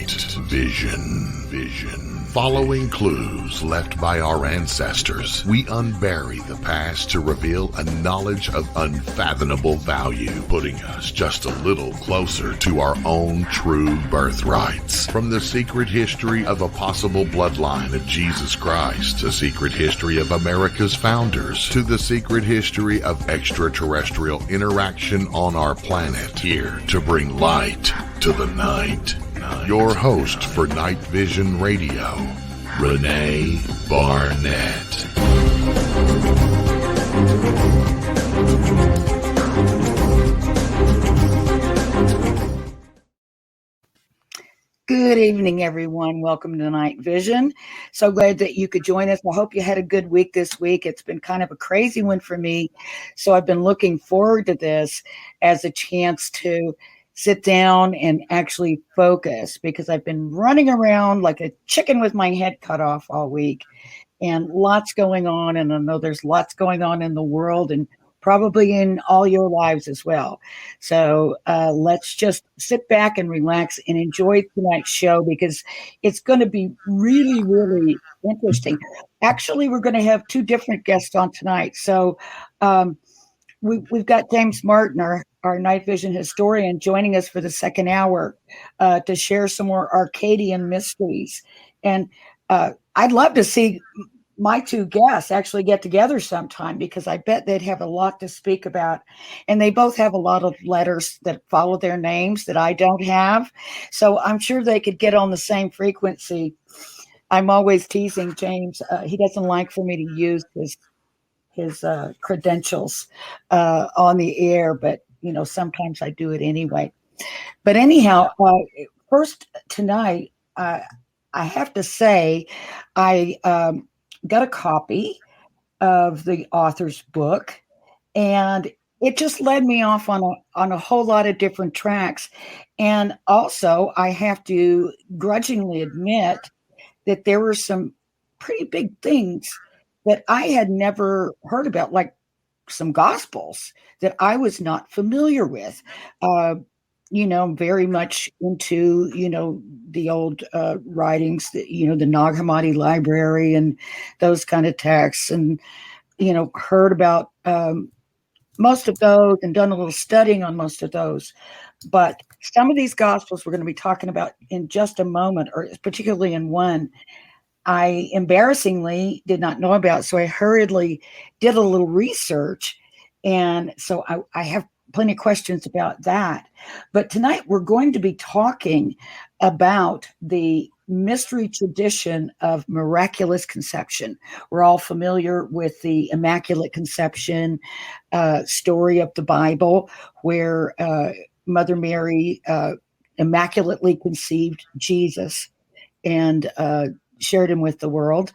Night Vision. Following clues left by our ancestors, we unbury the past to reveal a knowledge of unfathomable value, putting us just a little closer to our own true birthrights. From the secret history of a possible bloodline of Jesus Christ, the secret history of America's founders, to the secret history of extraterrestrial interaction on our planet, here to bring light to the night. Your host for Night Vision Radio, Renee Barnett. Good evening, everyone. Welcome to Night Vision. So glad that you could join us. I hope you had a good week this week. It's been kind of a crazy one for me. So I've been looking forward to this as a chance to sit down and actually focus, because I've been running around like a chicken with my head cut off all week, and lots going on. And I know there's lots going on in the world and probably in all your lives as well. So let's just sit back and relax and enjoy tonight's show, because it's going to be really, really interesting. Actually, we're going to have two different guests on tonight. So we've got James Martin, our Night Vision historian, joining us for the second hour to share some more Arcadian mysteries. And I'd love to see my two guests actually get together sometime, because I bet they'd have a lot to speak about. And they both have a lot of letters that follow their names that I don't have. So I'm sure they could get on the same frequency. I'm always teasing James. He doesn't like for me to use his credentials on the air, but sometimes I do it anyway. But anyhow, first tonight, I have to say I got a copy of the author's book, and it just led me off on a whole lot of different tracks. And also, I have to grudgingly admit that there were some pretty big things that I had never heard about, like some gospels that I was not familiar with. Very much into, the old writings, the Nag Hammadi library and those kind of texts, and, heard about most of those and done a little studying on most of those. But some of these gospels we're going to be talking about in just a moment, or particularly in one, I embarrassingly did not know about. So I hurriedly did a little research. And so I have plenty of questions about that. But tonight we're going to be talking about the mystery tradition of miraculous conception. We're all familiar with the Immaculate Conception story of the Bible, where Mother Mary immaculately conceived Jesus and shared him with the world.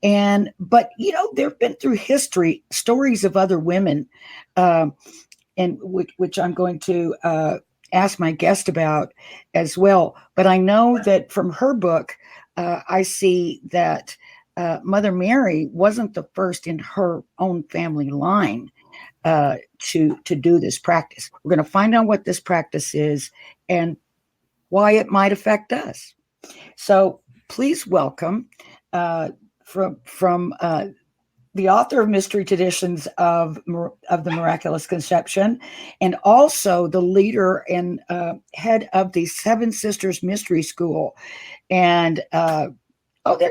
But there have been through history stories of other women, and which I'm going to ask my guest about as well. But I know that from her book, I see that Mother Mary wasn't the first in her own family line to do this practice. We're going to find out what this practice is and why it might affect us. So please welcome from the author of Mystery Traditions of the Miraculous Conception, and also the leader and head of the Seven Sisters Mystery School. And there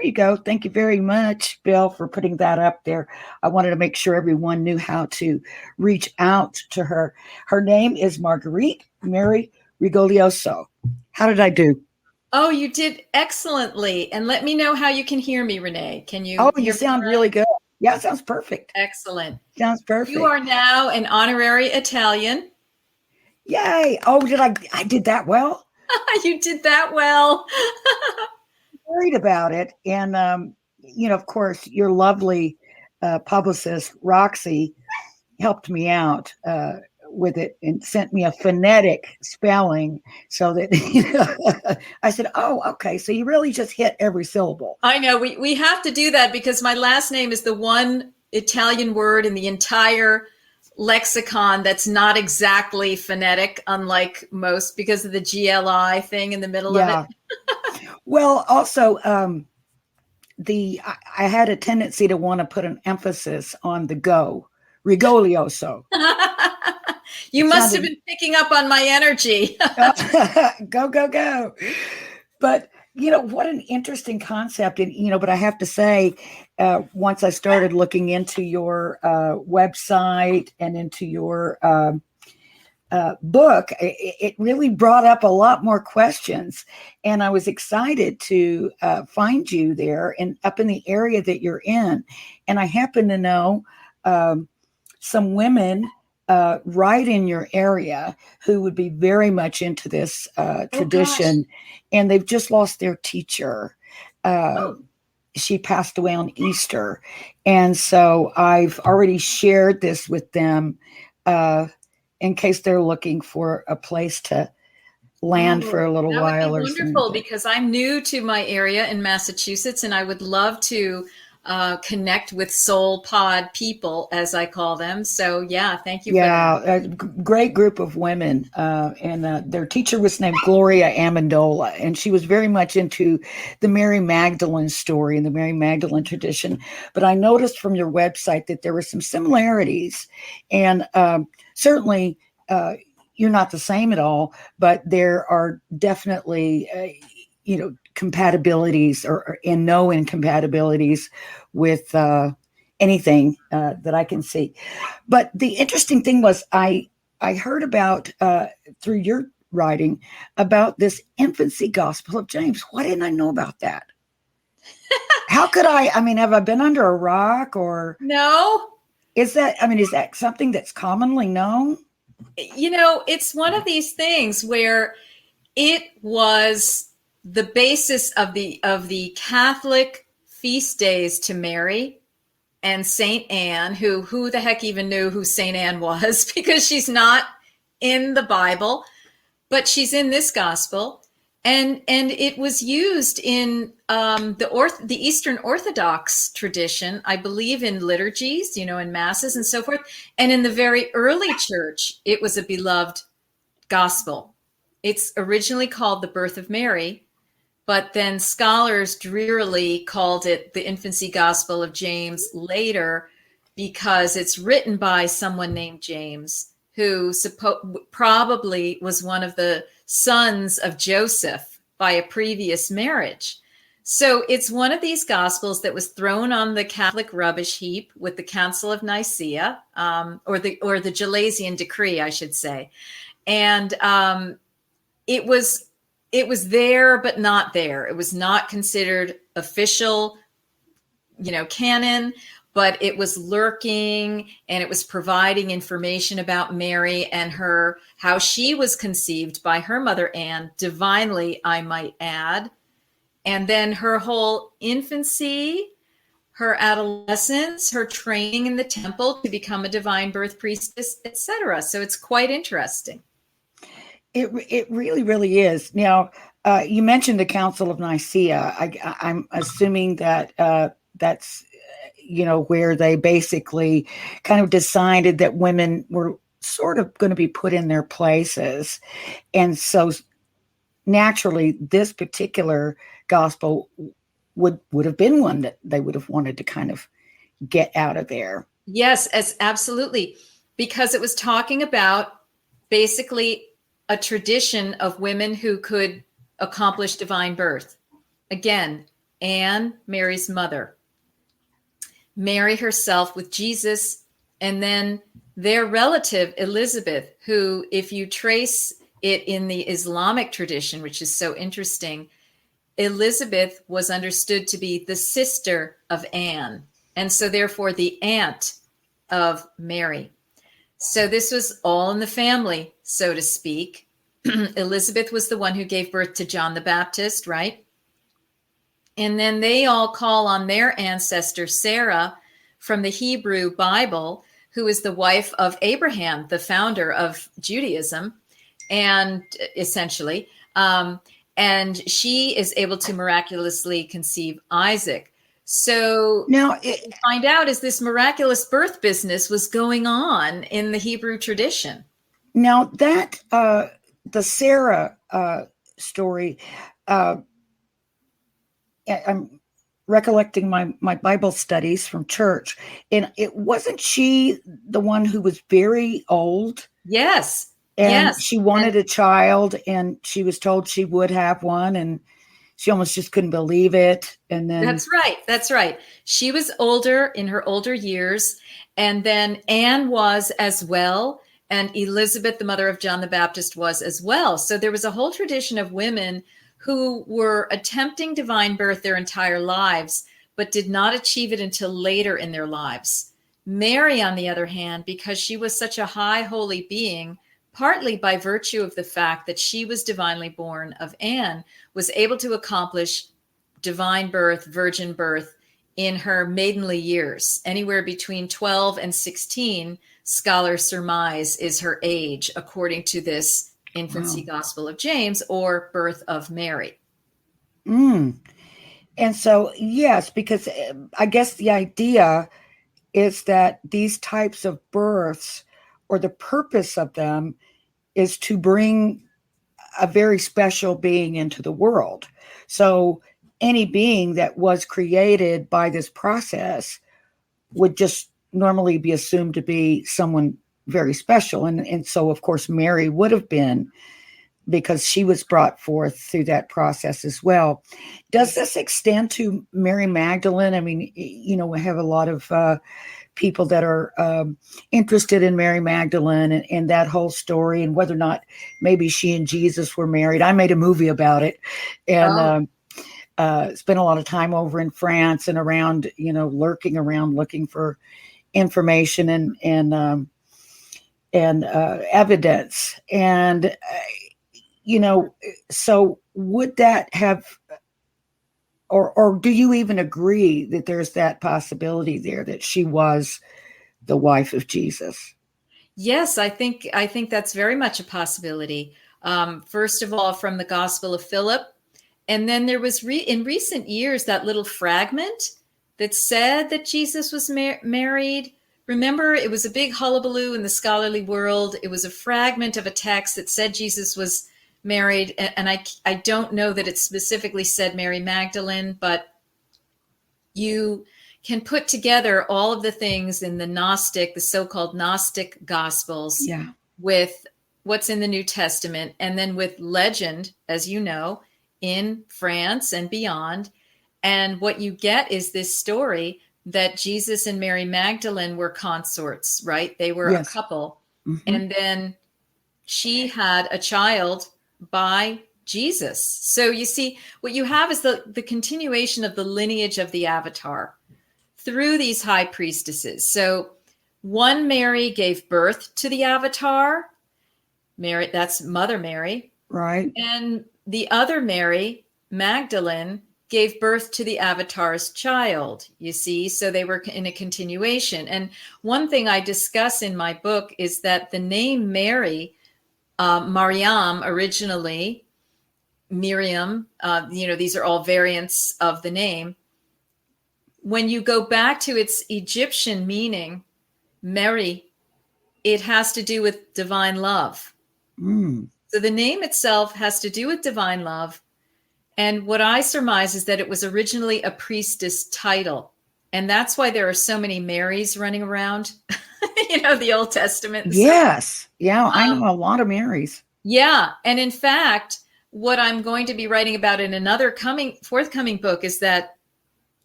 you go. Thank you very much, Bill, for putting that up there. I wanted to make sure everyone knew how to reach out to her. Her name is Marguerite Mary Rigoglioso. How did I do? Oh, you did excellently. And let me know how you can hear me, Renee. Can you? Oh, you sound really good. Yeah, it sounds perfect. Excellent. Sounds perfect. You are now an honorary Italian. Yay. Oh, I did that well? You did that well. Worried about it. And, of course, your lovely publicist, Roxy, helped me out with it and sent me a phonetic spelling so that I said, oh, okay. So you really just hit every syllable. I know we have to do that because my last name is the one Italian word in the entire lexicon that's not exactly phonetic, unlike most, because of the GLI thing in the middle of it. Well, also, I had a tendency to want to put an emphasis on the Rigoglioso. You It must have sounded been picking up on my energy. go, go, go. But, what an interesting concept. And, but I have to say, once I started looking into your website and into your book, it really brought up a lot more questions. And I was excited to find you there and up in the area that you're in. And I happen to know some women right in your area who would be very much into this tradition. And they've just lost their teacher. She passed away on Easter. And so I've already shared this with them in case they're looking for a place to land for a little while or something. Wonderful, because I'm new to my area in Massachusetts, and I would love to connect with Soul Pod people, as I call them. So, yeah, thank you. Yeah, a great group of women. And their teacher was named Gloria Amendola, and she was very much into the Mary Magdalene story and the Mary Magdalene tradition. But I noticed from your website that there were some similarities, and certainly you're not the same at all, but there are definitely, compatibilities and no incompatibilities with anything that I can see. But the interesting thing was I heard about through your writing about this infancy gospel of James. Why didn't I know about that? How could I mean, have I been under a rock or? No. Is that something that's commonly known? It's one of these things where it was the basis of the Catholic feast days to Mary and Saint Anne, who the heck even knew who Saint Anne was, because she's not in the Bible, but she's in this gospel. And it was used in the Eastern Orthodox tradition, I believe, in liturgies, in masses and so forth. And in the very early church, it was a beloved gospel. It's originally called the Birth of Mary, but then scholars drearily called it the Infancy Gospel of James later, because it's written by someone named James, who probably was one of the sons of Joseph by a previous marriage. So it's one of these gospels that was thrown on the Catholic rubbish heap with the Council of Nicaea, or the Gelasian decree, I should say. And it was there, but not there. It was not considered official, canon, but it was lurking, and it was providing information about Mary and how she was conceived by her mother Anne, divinely, I might add. And then her whole infancy, her adolescence, her training in the temple to become a divine birth priestess, etc. So it's quite interesting. It really, really is. Now, you mentioned the Council of Nicaea. I'm assuming that that's where they basically kind of decided that women were sort of going to be put in their places. And so naturally, this particular gospel would have been one that they would have wanted to kind of get out of there. Yes, absolutely. Because it was talking about basically a tradition of women who could accomplish divine birth. Again, Anne, Mary's mother, Mary herself with Jesus, and then their relative Elizabeth, who, if you trace it in the Islamic tradition, which is so interesting, Elizabeth was understood to be the sister of Anne, and so therefore the aunt of Mary. So this was all in the family, so to speak. Elizabeth was the one who gave birth to John the Baptist, right? And then they all call on their ancestor, Sarah, from the Hebrew Bible, who is the wife of Abraham, the founder of Judaism, and essentially, and she is able to miraculously conceive Isaac. So now what we find out is this miraculous birth business was going on in the Hebrew tradition. Now that the Sarah story, I'm recollecting my Bible studies from church, and it wasn't she the one who was very old, Yes. and Yes. she wanted a child, and she was told she would have one, and she almost just couldn't believe it. And then That's right. That's right. She was older in her older years. And then Anne was as well. And Elizabeth, the mother of John the Baptist, was as well. So there was a whole tradition of women who were attempting divine birth their entire lives, but did not achieve it until later in their lives. Mary, on the other hand, because she was such a high holy being, partly by virtue of the fact that she was divinely born of Anne, was able to accomplish divine birth, virgin birth in her maidenly years. Anywhere between 12 and 16, scholars surmise, is her age, according to this infancy gospel of James or birth of Mary. And so, yes, because I guess the idea is that these types of births, or the purpose of them, is to bring a very special being into the world. So any being that was created by this process would just normally be assumed to be someone very special. And so, of course, Mary would have been, because she was brought forth through that process as well. Does this extend to Mary Magdalene? I mean, we have a lot of people that are interested in Mary Magdalene and that whole story, and whether or not maybe she and Jesus were married. I made a movie about it, and spent a lot of time over in France and around, lurking around looking for information and evidence. And so would that have, or do you even agree that there's that possibility there that she was the wife of Jesus? Yes, I think that's very much a possibility. First of all, from the Gospel of Philip, and then there was in recent years that little fragment that said that Jesus was married. Remember, it was a big hullabaloo in the scholarly world. It was a fragment of a text that said Jesus was married, and I don't know that it specifically said Mary Magdalene, but you can put together all of the things in the so-called Gnostic Gospels, with what's in the New Testament, and then with legend, as you know, in France and beyond. And what you get is this story that Jesus and Mary Magdalene were consorts, right? They were a couple. Mm-hmm. And then she had a child by Jesus. So you see, what you have is the continuation of the lineage of the Avatar through these high priestesses. So one Mary gave birth to the Avatar. Mary, that's Mother Mary. Right. And the other Mary, Magdalene, gave birth to the Avatar's child, you see. So they were in a continuation. And one thing I discuss in my book is that the name Mary, Mariam originally, Miriam, these are all variants of the name. When you go back to its Egyptian meaning, Mary, it has to do with divine love. So the name itself has to do with divine love. And what I surmise is that it was originally a priestess title. And that's why there are so many Marys running around, the Old Testament. Yes. Yeah, I know a lot of Marys. Yeah. And in fact, what I'm going to be writing about in another forthcoming book is that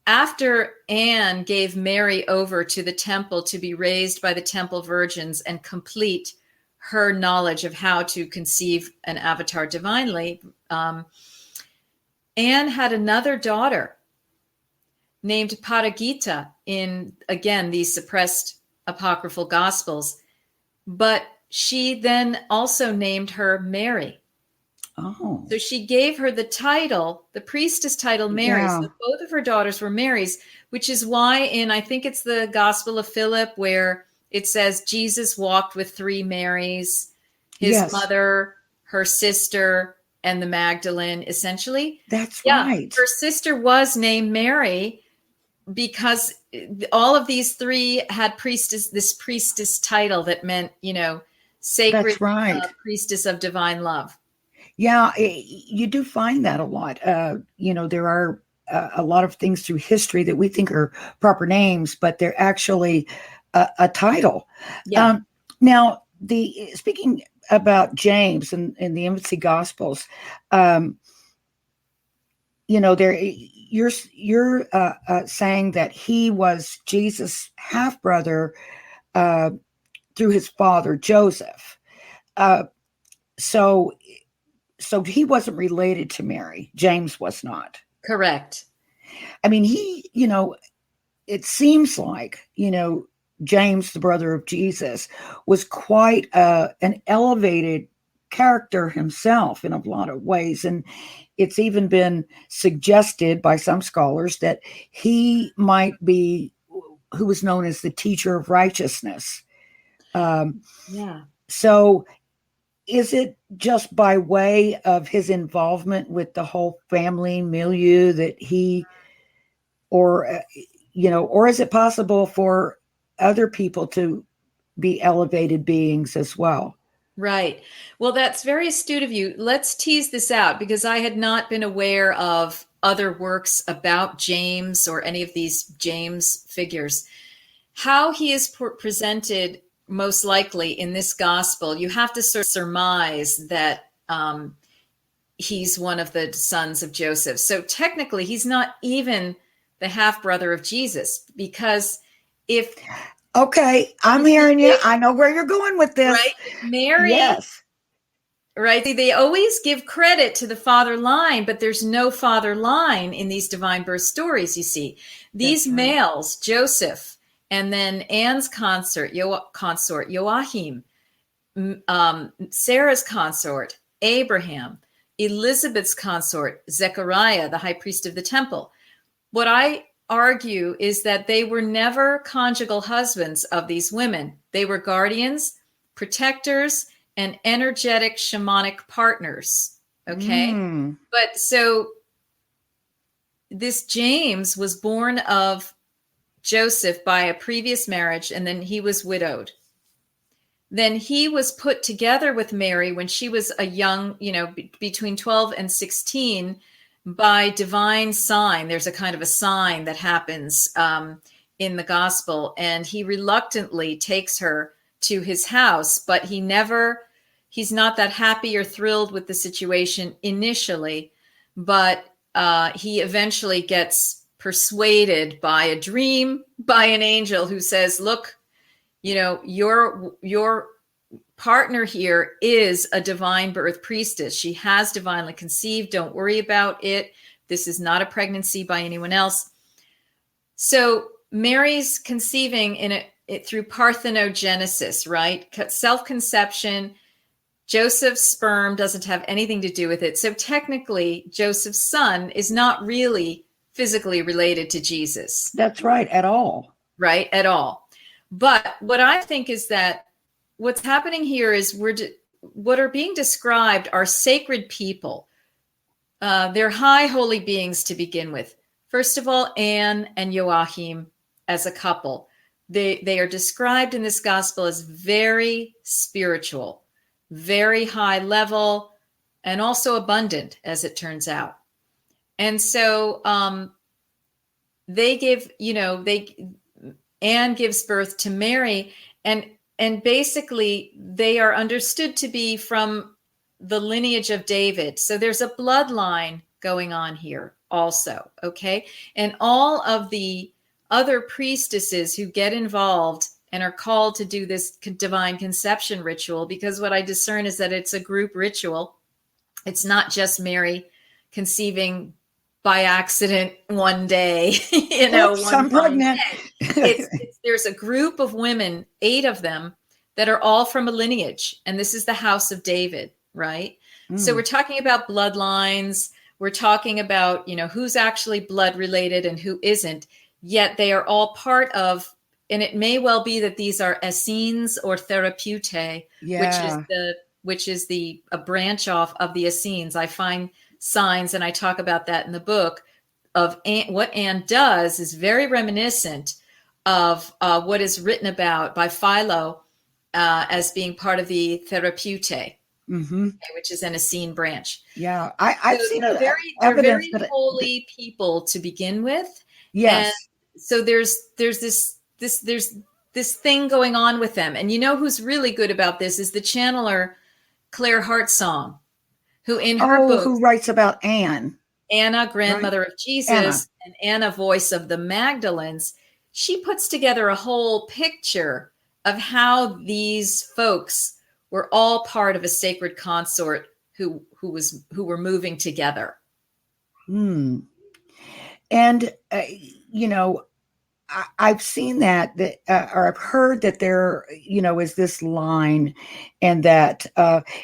after Anne gave Mary over to the temple to be raised by the temple virgins and complete her knowledge of how to conceive an avatar divinely, Anne had another daughter named Paragita in, again, these suppressed apocryphal gospels. But she then also named her Mary. Oh. So she gave her the title, the priestess title, Mary. Yeah. So both of her daughters were Marys, which is why I think it's the Gospel of Philip, where it says Jesus walked with three Marys, his mother, her sister, and the Magdalene, essentially. That's right. Her sister was named Mary because all of these three had this priestess title that meant, sacred. That's right. Priestess of divine love. Yeah, you do find that a lot. There are a lot of things through history that we think are proper names, but they're actually a title. Yeah. Now, speaking about James in the Infancy Gospels, you're saying that he was Jesus' half brother through his father Joseph. So he wasn't related to Mary. James was not. Correct. I mean, it seems like, James, the brother of Jesus, was quite an elevated character himself in a lot of ways. And it's even been suggested by some scholars that he might be who was known as the teacher of righteousness. Yeah. So is it just by way of his involvement with the whole family milieu that or is it possible for other people to be elevated beings as well? Right. Well, that's very astute of you. Let's tease this out because I had not been aware of other works about James or any of these James figures. How he is presented most likely in this gospel, you have to sort of surmise that he's one of the sons of Joseph. So technically, he's not even the half brother of Jesus because if okay, I'm hearing you. I know where you're going with this. Right, Mary. Yes. Right. They always give credit to the father line, but there's no father line in these divine birth stories. You see, these males, Joseph, and then Anne's consort Joachim, Sarah's consort Abraham, Elizabeth's consort Zechariah, the high priest of the temple. What I argue is that they were never conjugal husbands of these women. They were guardians, protectors, and energetic shamanic partners. Okay. But so this James was born of Joseph by a previous marriage, and then he was widowed. Then he was put together with Mary when she was a young, between 12 and 16 by divine sign. There's a kind of a sign that happens in the gospel, and he reluctantly takes her to his house, but he's not that happy or thrilled with the situation initially, but he eventually gets persuaded by a dream by an angel who says, look, your partner here is a divine birth priestess. She has divinely conceived. Don't worry about it. This is not a pregnancy by anyone else. So Mary's conceiving it through parthenogenesis, right? Self-conception. Joseph's sperm doesn't have anything to do with it. So technically, Joseph's son is not really physically related to Jesus. That's right, at all. Right, at all. But what I think is that what's happening here is what are being described are sacred people. They're high holy beings to begin with. First of all, Anne and Joachim as a couple. They are described in this gospel as very spiritual, very high level, and also abundant, as it turns out. And so Anne gives birth to Mary, and basically they are understood to be from the lineage of David. So there's a bloodline going on here also, okay? And all of the other priestesses who get involved and are called to do this divine conception ritual, because what I discern is that it's a group ritual. It's not just Mary conceiving by accident one day, I'm pregnant. There's a group of women, 8 of them, that are all from a lineage. And this is the house of David, right? So we're talking about bloodlines. We're talking about, who's actually blood related and who isn't. Yet they are all part of, and it may well be that these are Essenes or Therapeutae, which is a branch off of the Essenes. I find signs, and I talk about that in the book, of what Anne does is very reminiscent of what is written about by Philo as being part of the Therapeutae. Mm-hmm. which is an Essene branch. Yeah, So I've seen they're evidence very that. holy people to begin with, and Yes. so there's this thing going on with them. And you know who's really good about this is the channeler Claire Hartsong, who in her Oh, book who writes about Anne? Anna, Right, grandmother of Anna. Jesus, and Anna, voice of the Magdalens, she puts together a whole picture of how these folks were all part of a sacred consort who were moving together. Hmm. And you know, I've seen that or I've heard that there, is this line, and that,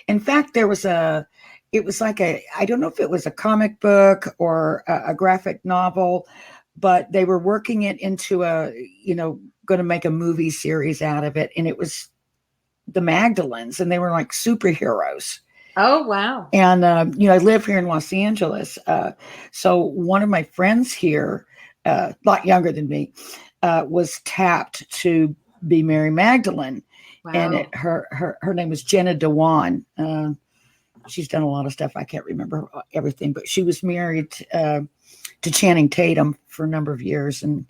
in fact, it was like I don't know if it was a comic book or a graphic novel, but they were working it into going to make a movie series out of it, and it was the Magdalens, and they were like superheroes. Oh, wow. And I live here in Los Angeles, so one of my friends here, a lot younger than me, was tapped to be Mary Magdalene, and Wow. her name was Jenna Dewan. She's done a lot of stuff. I can't remember everything, but she was married to Channing Tatum for a number of years, and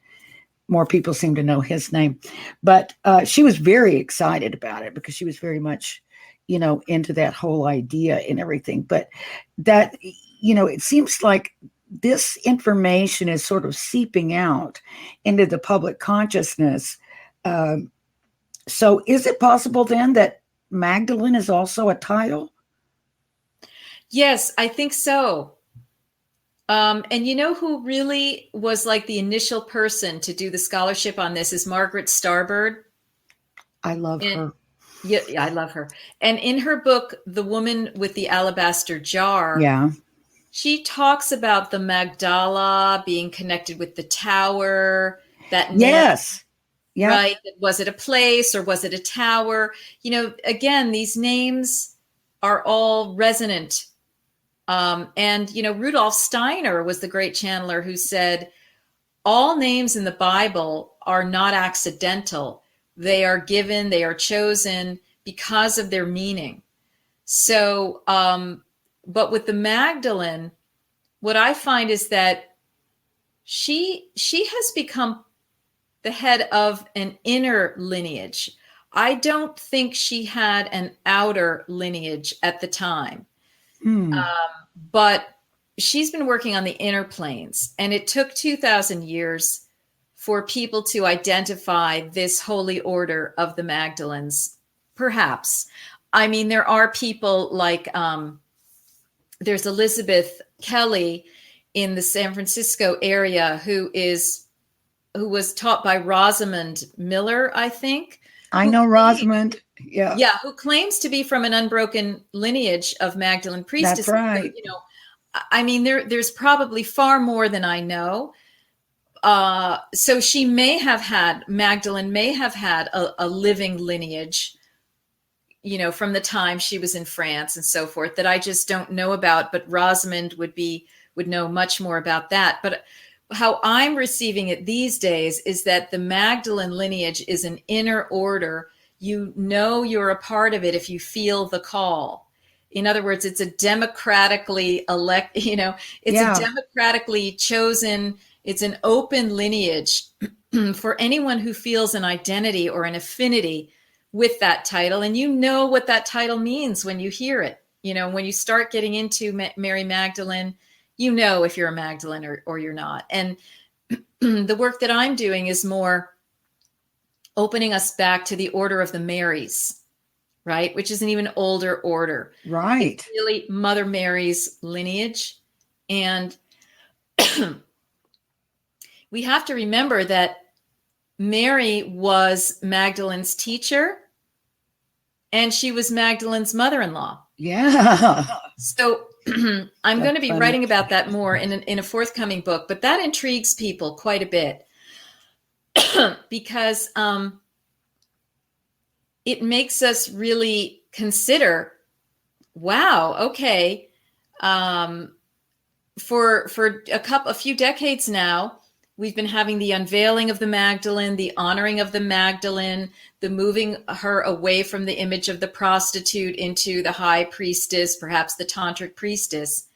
more people seem to know his name. But she was very excited about it because she was very much, into that whole idea and everything. But that, it seems like this information is sort of seeping out into the public consciousness. So is it possible then that Magdalene is also a title? Yes, I think so. And you know who really was like the initial person to do the scholarship on this is Margaret Starbird. I love And her. yeah, I love her. And in her book, The Woman with the Alabaster Jar, Yeah. she talks about the Magdala being connected with the tower, that name, Yes. Yep. right? Was it a place or was it a tower? Again, these names are all resonant. And Rudolf Steiner was the great channeler who said, all names in the Bible are not accidental. They are given, they are chosen because of their meaning. So, but with the Magdalene, what I find is that she has become the head of an inner lineage. I don't think she had an outer lineage at the time. Hmm. But she's been working on the inner planes, and it took 2,000 years for people to identify this holy order of the Magdalens. Perhaps. I mean, there are people like there's Elizabeth Kelly in the San Francisco area who was taught by Rosamond Miller, I think. I know Rosamond. Yeah. Yeah, who claims to be from an unbroken lineage of Magdalene priestesses. That's right. So, I mean, there's probably far more than I know. So Magdalene may have had a living lineage, from the time she was in France and so forth, that I just don't know about. But Rosamond would know much more about that. But how I'm receiving it these days is that the Magdalene lineage is an inner order. You're a part of it if you feel the call. In other words, it's a democratically Yeah. a democratically chosen, it's an open lineage for anyone who feels an identity or an affinity with that title. And you know what that title means when you hear it. When you start getting into Mary Magdalene, if you're a Magdalene or you're not. And the work that I'm doing is more opening us back to the order of the Marys, right? Which is an even older order. Right. It's really Mother Mary's lineage. And we have to remember that Mary was Magdalene's teacher and she was Magdalene's mother-in-law. Yeah. So I'm going to be funny. writing about that more in a forthcoming book, but that intrigues people quite a bit because it makes us really consider, wow, okay, for a few decades now, we've been having the unveiling of the Magdalene, the honoring of the Magdalene, the moving her away from the image of the prostitute into the high priestess, perhaps the tantric priestess.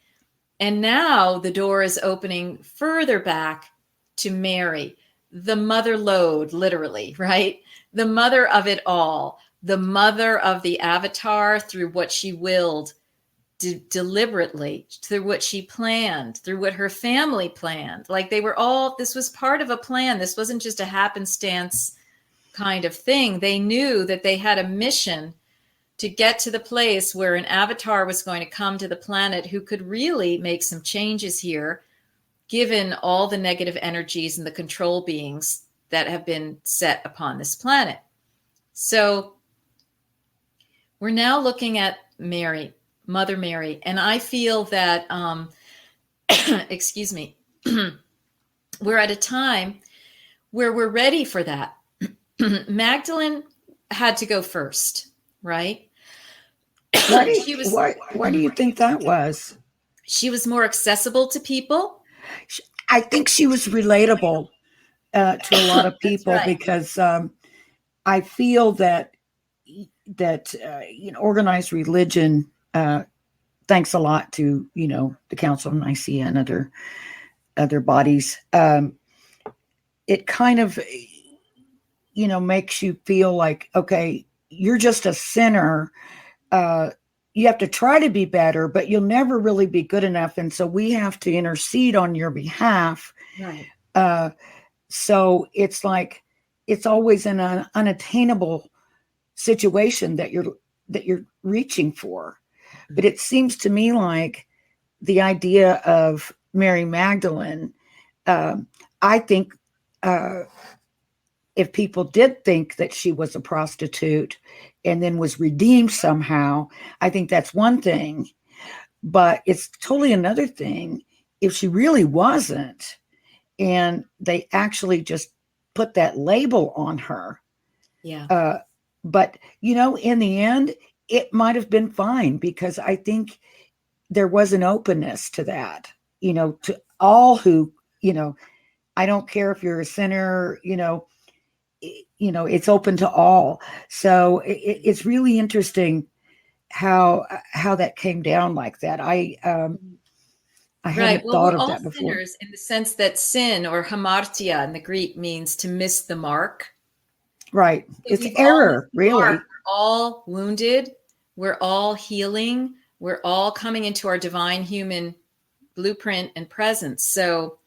And now the door is opening further back to Mary, the mother lode, literally, right? The mother of it all, the mother of the avatar through what she willed deliberately, through what she planned, through what her family planned. Like they were all, this was part of a plan. This wasn't just a happenstance kind of thing. They knew that they had a mission to get to the place where an avatar was going to come to the planet who could really make some changes here, given all the negative energies and the control beings that have been set upon this planet. So we're now looking at Mary, Mother Mary, and I feel that, excuse me, we're at a time where we're ready for that. Magdalene had to go first, right? Why do you think that was? She was more accessible to people. I think she was relatable to a lot of people, right, because I feel that organized religion, thanks a lot to the Council of Nicaea and other bodies. It kind of makes you feel like, okay, you're just a sinner. You have to try to be better, but you'll never really be good enough. And so we have to intercede on your behalf. Right. So it's like, it's always an unattainable situation that you're reaching for. But it seems to me like the idea of Mary Magdalene, I think if people did think that she was a prostitute and then was redeemed somehow, I think that's one thing. But it's totally another thing if she really wasn't, and they actually just put that label on her. Yeah. But, in the end, it might have been fine, because I think there was an openness to that, to all who, I don't care if you're a sinner, it's open to all. So it's really interesting how that came down like that. I hadn't thought of that before. Sinners, in the sense that sin, or hamartia in the Greek, means to miss the mark. Right. So it's error, really. We're all wounded. We're all healing. We're all coming into our divine human blueprint and presence. So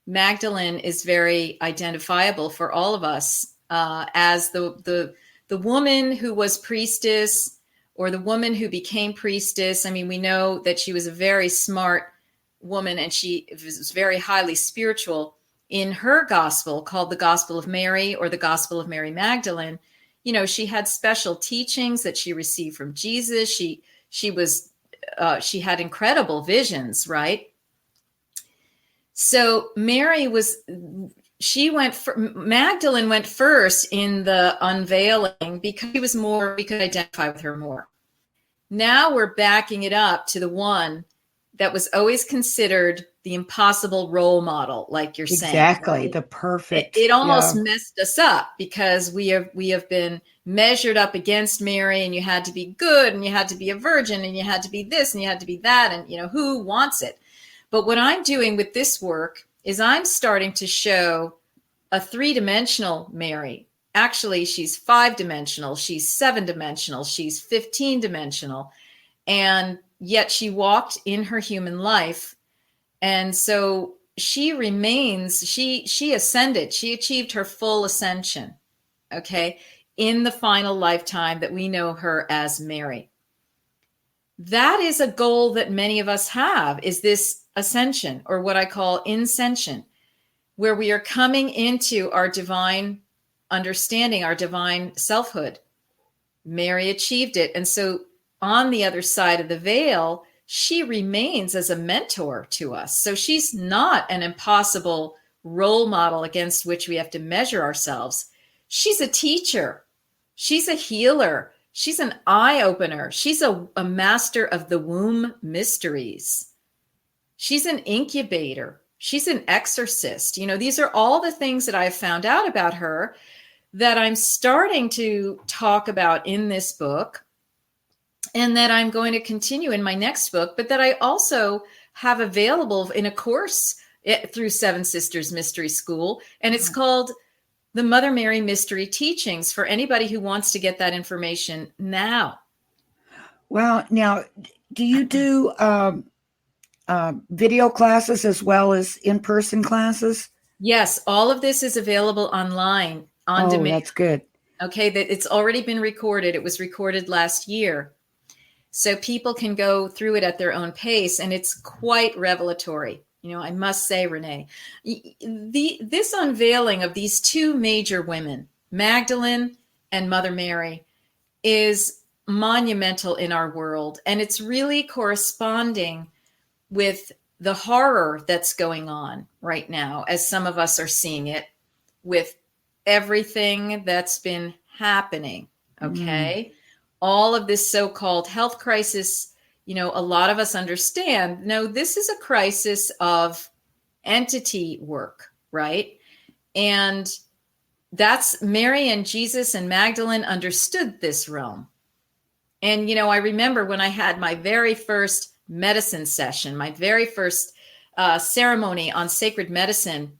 Magdalene is very identifiable for all of us as the woman who was priestess, or the woman who became priestess. I mean, we know that she was a very smart woman, and she was very highly spiritual. In her gospel, called the Gospel of Mary, or the Gospel of Mary Magdalene, she had special teachings that she received from Jesus. She had incredible visions, right? So Magdalene went first in the unveiling, because we could identify with her more. Now we're backing it up to the one that was always considered the impossible role model, like you're saying. Exactly, right? The perfect. It almost messed us up, because we have been measured up against Mary, and you had to be good, and you had to be a virgin, and you had to be this, and you had to be that, and who wants it? But what I'm doing with this work is I'm starting to show a 3-dimensional Mary. Actually, she's 5-dimensional, she's 7-dimensional, she's 15-dimensional, and yet she walked in her human life. And so she remains, she ascended, she achieved her full ascension, okay, in the final lifetime that we know her as Mary. That is a goal that many of us have, is this ascension, or what I call inscension, where we are coming into our divine understanding, our divine selfhood. Mary achieved it. And so on the other side of the veil, she remains as a mentor to us. So she's not an impossible role model against which we have to measure ourselves. She's a teacher. She's a healer. She's an eye-opener. She's a master of the womb mysteries. She's an incubator. She's an exorcist. These are all the things that I've found out about her that I'm starting to talk about in this book, and that I'm going to continue in my next book, but that I also have available in a course through Seven Sisters Mystery School. And it's called the Mother Mary Mystery Teachings for anybody who wants to get that information now. Well, now, do you do video classes as well as in-person classes? Yes, all of this is available online on demand. Oh, that's good. Okay, that it's already been recorded. It was recorded last year. So people can go through it at their own pace, and it's quite revelatory. I must say, Renee, this unveiling of these two major women, Magdalene and Mother Mary, is monumental in our world. And it's really corresponding with the horror that's going on right now, as some of us are seeing it, with everything that's been happening. Okay. All of this so-called health crisis, a lot of us understand, no, this is a crisis of entity work, right? And that's Mary and Jesus and Magdalene understood this realm. And, I remember when I had my very first medicine session, my very first ceremony on sacred medicine,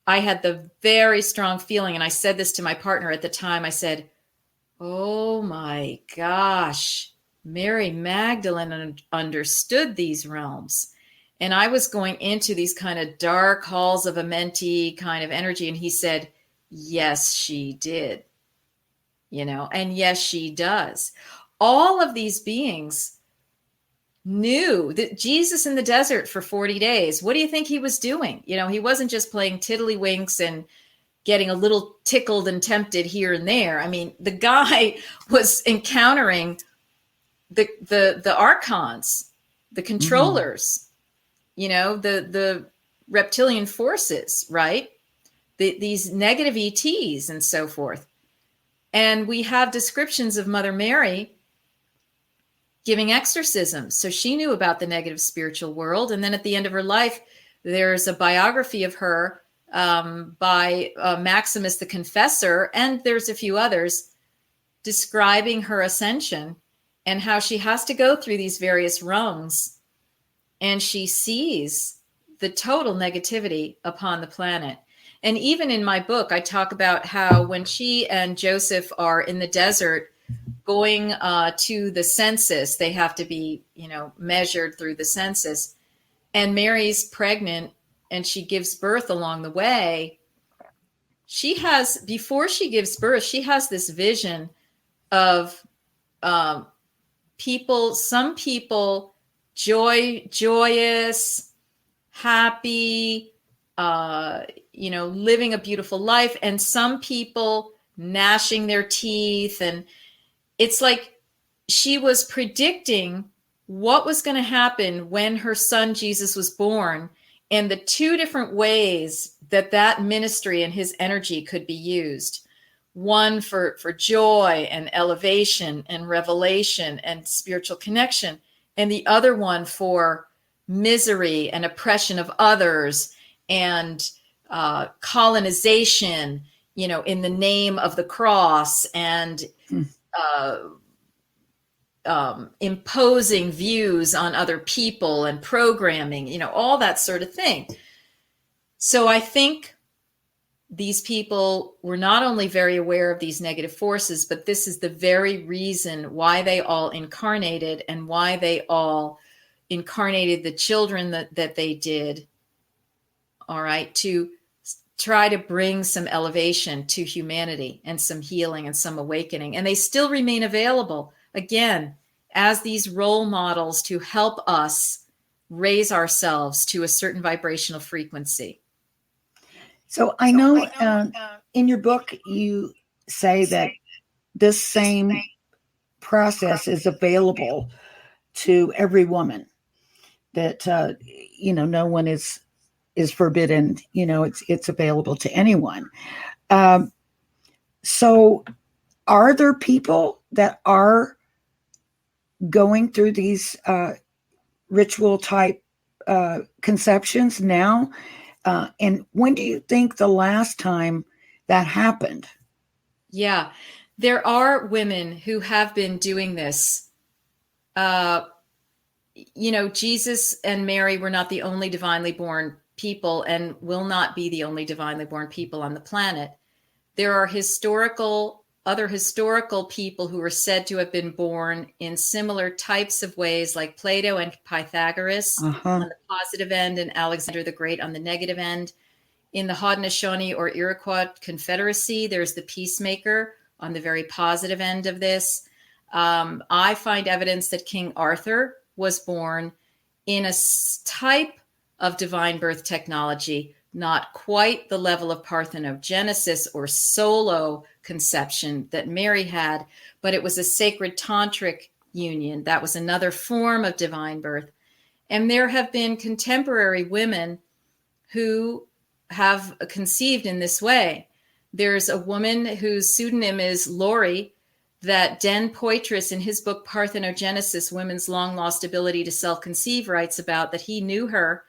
I had the very strong feeling, and I said this to my partner at the time, I said, oh my gosh, Mary Magdalene understood these realms. And I was going into these kind of dark halls of a Amenti kind of energy. And he said, yes, she did, and yes, she does. All of these beings knew that Jesus in the desert for 40 days, what do you think he was doing? He wasn't just playing tiddlywinks and getting a little tickled and tempted here and there. I mean, the guy was encountering the archons, the controllers, the reptilian forces, right? These negative ETs and so forth. And we have descriptions of Mother Mary giving exorcisms. So she knew about the negative spiritual world. And then at the end of her life, there's a biography of her by Maximus the Confessor, and there's a few others, describing her ascension and how she has to go through these various rungs, and she sees the total negativity upon the planet. And even in my book, I talk about how when she and Joseph are in the desert going to the census, they have to be, measured through the census, and Mary's pregnant, and she gives birth along the way. Before she gives birth, she has this vision of some people joyous, happy, living a beautiful life, and some people gnashing their teeth. And it's like she was predicting what was going to happen when her son Jesus was born, and the two different ways that ministry and his energy could be used. One for joy and elevation and revelation and spiritual connection, and the other one for misery and oppression of others and colonization, in the name of the cross, and imposing views on other people and programming, all that sort of thing. So I think these people were not only very aware of these negative forces, but this is the very reason why they all incarnated, and why they all incarnated the children that they did, all right, to try to bring some elevation to humanity and some healing and some awakening. And they still remain available, again, as these role models to help us raise ourselves to a certain vibrational frequency. So I know in your book, you say that this same process is available to every woman, that, no one is forbidden, it's available to anyone. So are there people that are going through these ritual type conceptions now? And when do you think the last time that happened? Yeah, there are women who have been doing this. Jesus and Mary were not the only divinely born people and will not be the only divinely born people on the planet. There are other historical people who are said to have been born in similar types of ways, like Plato and Pythagoras Uh-huh. on the positive end and Alexander the Great on the negative end. In the Haudenosaunee or Iroquois Confederacy, there's the peacemaker on the very positive end of this. I find evidence that King Arthur was born in a type of divine birth technology, not quite the level of parthenogenesis or solo conception that Mary had, but it was a sacred tantric union. That was another form of divine birth. And there have been contemporary women who have conceived in this way. There's a woman whose pseudonym is Lori that Den Poitras, in his book Parthenogenesis, Women's Long Lost Ability to Self-Conceive, writes about that he knew her,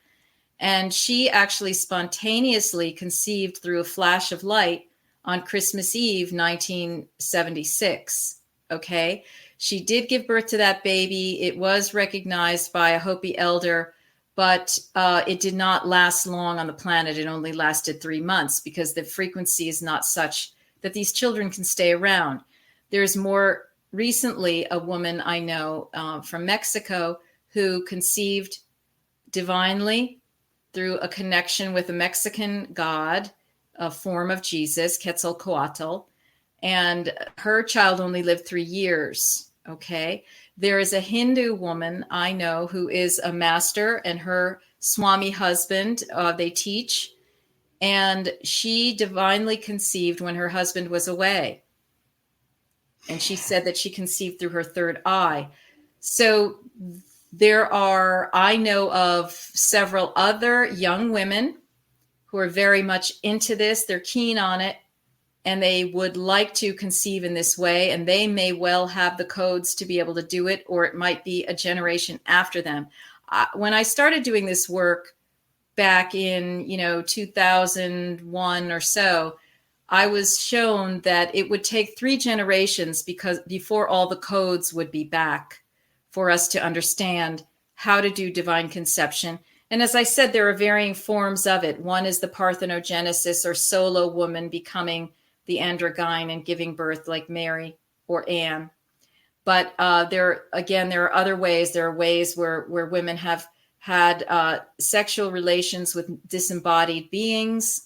and she actually spontaneously conceived through a flash of light on Christmas Eve, 1976. Okay. She did give birth to that baby. It was recognized by a Hopi elder, but it did not last long on the planet. It only lasted 3 months because the frequency is not such that these children can stay around. There's more recently a woman I know from Mexico who conceived divinely through a connection with a Mexican god, a form of Jesus, Quetzalcoatl, and her child only lived 3 years. Okay. There is a Hindu woman I know who is a master, and her Swami husband, they teach, and she divinely conceived when her husband was away. And she said that she conceived through her third eye. So I know of several other young women who are very much into this. They're keen on it, and they would like to conceive in this way, and they may well have the codes to be able to do it, or it might be a generation after them. When I started doing this work back in 2001 or so, I was shown that it would take 3 generations before all the codes would be back for us to understand how to do divine conception. And as I said, there are varying forms of it. One is the parthenogenesis, or solo woman becoming the androgyne and giving birth like Mary or Anne. But there are other ways. There are ways where women have had sexual relations with disembodied beings.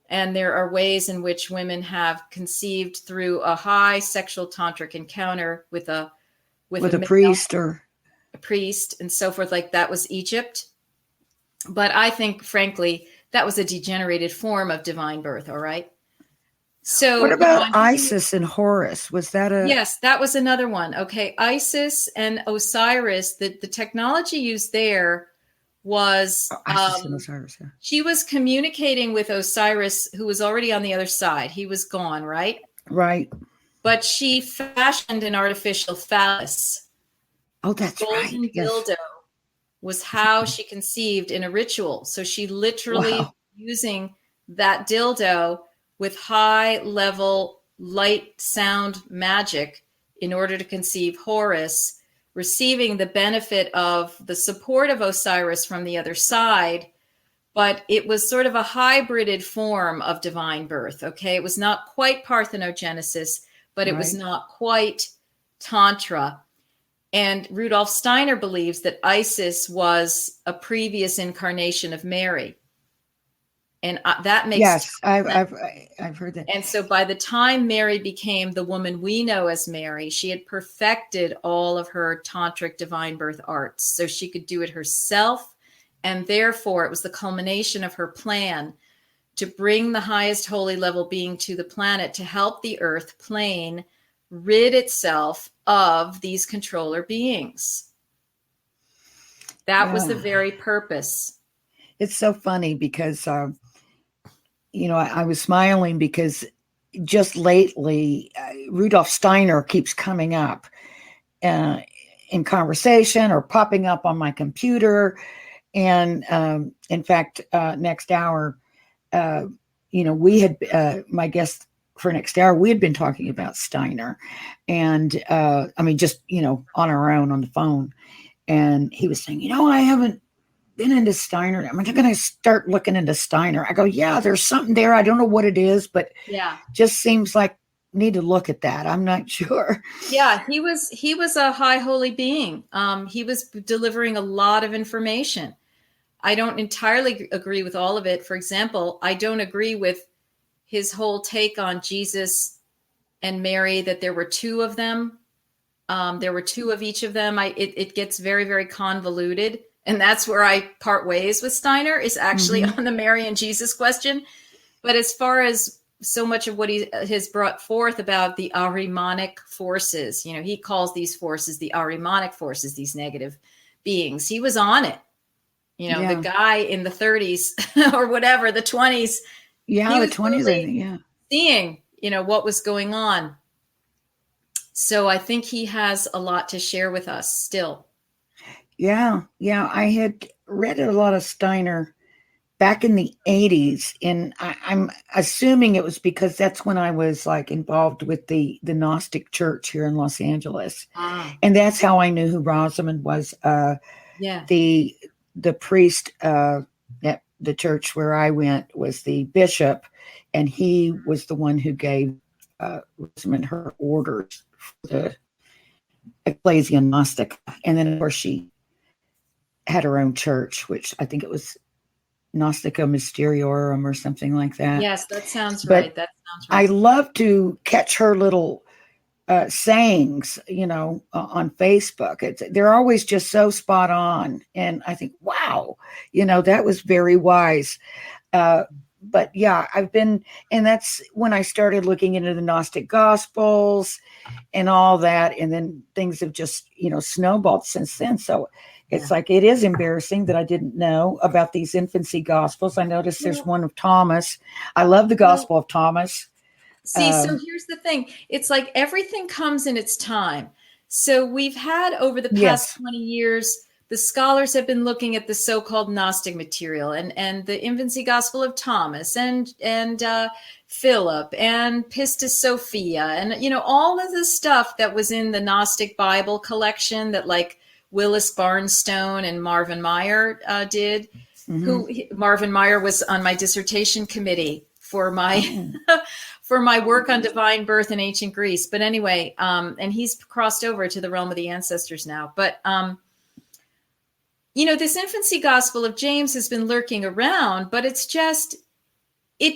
And there are ways in which women have conceived through a high sexual tantric encounter with a priest or a priest and so forth. Like that was Egypt. But I think, frankly, that was a degenerated form of divine birth. All right. So what about Isis and Horus? Was that Yes, that was another one. Okay. Isis and Osiris, the technology used there was Isis and Osiris, yeah. She was communicating with Osiris, who was already on the other side. He was gone, right? Right. But she fashioned an artificial phallus. Oh, that's right. Golden Yes. dildo was how she conceived in a ritual. So she literally using that dildo with high level light sound magic in order to conceive Horus, receiving the benefit of the support of Osiris from the other side. But it was sort of a hybrided form of divine birth. Okay. It was not quite parthenogenesis, but it was not quite Tantra. And Rudolf Steiner believes that Isis was a previous incarnation of Mary. And that makes I've heard that. And so by the time Mary became the woman we know as Mary, she had perfected all of her tantric divine birth arts. So she could do it herself. And therefore, it was the culmination of her plan to bring the highest holy level being to the planet to help the earth plane rid itself of these controller beings. That was the very purpose. It's so funny because, I was smiling because just lately, Rudolf Steiner keeps coming up in conversation or popping up on my computer. And in fact, next hour, we had my guest for next hour, we had been talking about Steiner, and just on our own on the phone, and he was saying, I haven't been into Steiner. I'm going to start looking into Steiner. I go, yeah, there's something there. I don't know what it is, but yeah, just seems like need to look at that. I'm not sure. Yeah, he was a high holy being. He was delivering a lot of information. I don't entirely agree with all of it. For example, I don't agree with his whole take on Jesus and Mary, that there were two of them. There were two of each of them. It gets very, very convoluted. And that's where I part ways with Steiner, is actually on the Mary and Jesus question. But as far as so much of what he has brought forth about the ahrimanic forces, he calls these forces the ahrimanic forces, these negative beings. He was on it. The guy in the 30s or whatever, the 20s. Yeah, the 20s, I think, yeah. Seeing, what was going on. So I think he has a lot to share with us still. Yeah. I had read a lot of Steiner back in the 80s, and I'm assuming it was because that's when I was involved with the Gnostic Church here in Los Angeles. And that's how I knew who Rosamond was. The priest at the church where I went was the bishop, and he was the one who gave Rosamond her orders for the Ecclesia Gnostica. And then, of course, she had her own church, which I think it was Gnostica Mysteriorum or something like that. Yes, that sounds right. I love to catch her little sayings, on Facebook. They're always just so spot on. And I think, wow, that was very wise. But yeah, and that's when I started looking into the Gnostic Gospels and all that. And then things have just, snowballed since then. So it's it is embarrassing that I didn't know about these infancy Gospels. I noticed there's one of Thomas. I love the Gospel of Thomas. See, so here's the thing. It's everything comes in its time. So we've had over the past 20 years, the scholars have been looking at the so-called Gnostic material and the infancy Gospel of Thomas and Philip and Pistis Sophia and, all of the stuff that was in the Gnostic Bible collection that Willis Barnstone and Marvin Meyer did. Marvin Meyer was on my dissertation committee for my for my work on divine birth in ancient Greece. But anyway, and he's crossed over to the realm of the ancestors now. But this infancy Gospel of James has been lurking around, but it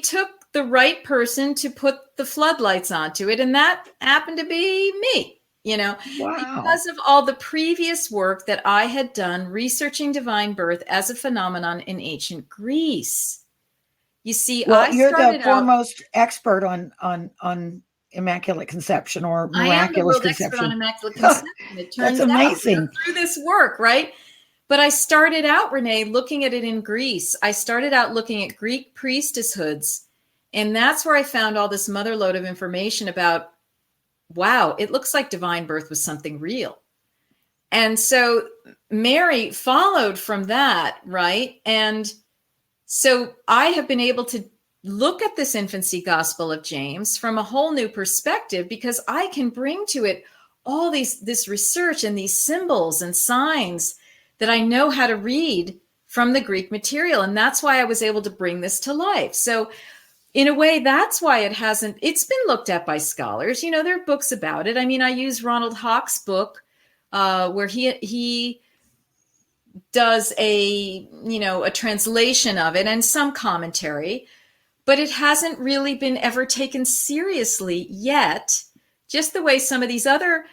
took the right person to put the floodlights onto it, and that happened to be me. Because of all the previous work that I had done researching divine birth as a phenomenon in ancient Greece. You see, you're the foremost expert on Immaculate Conception or miraculous conception. I am the world expert on Immaculate Conception. It turns That's amazing. out through this work, right? But I started out, Renee, looking at it in Greece. I started out looking at Greek priestesshoods, and that's where I found all this motherlode of information about, wow, it looks like divine birth was something real. And so Mary followed from that, right? And so I have been able to look at this infancy Gospel of James from a whole new perspective, because I can bring to it all this research and these symbols and signs that I know how to read from the Greek material. And that's why I was able to bring this to life. So in a way, that's why it's been looked at by scholars. There are books about it. I mean, I use Ronald Hawk's book where he does a translation of it and some commentary, but it hasn't really been ever taken seriously yet, just the way some of these other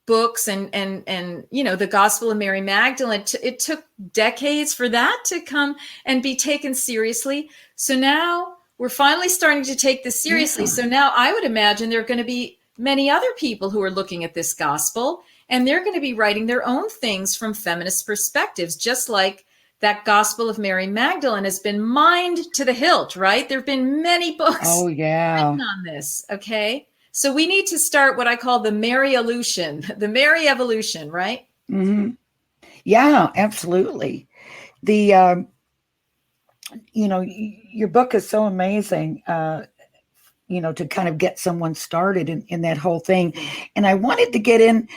books and the Gospel of Mary Magdalene, it took decades for that to come and be taken seriously. So now we're finally starting to take this seriously. Yeah. So now I would imagine there are going to be many other people who are looking at this gospel, and they're going to be writing their own things from feminist perspectives, just like that Gospel of Mary Magdalene has been mined to the hilt, right? There have been many books written on this, okay? So we need to start what I call the Mary evolution, right? Mm-hmm. Yeah, absolutely. The your book is so amazing. To kind of get someone started in that whole thing. And I wanted to get in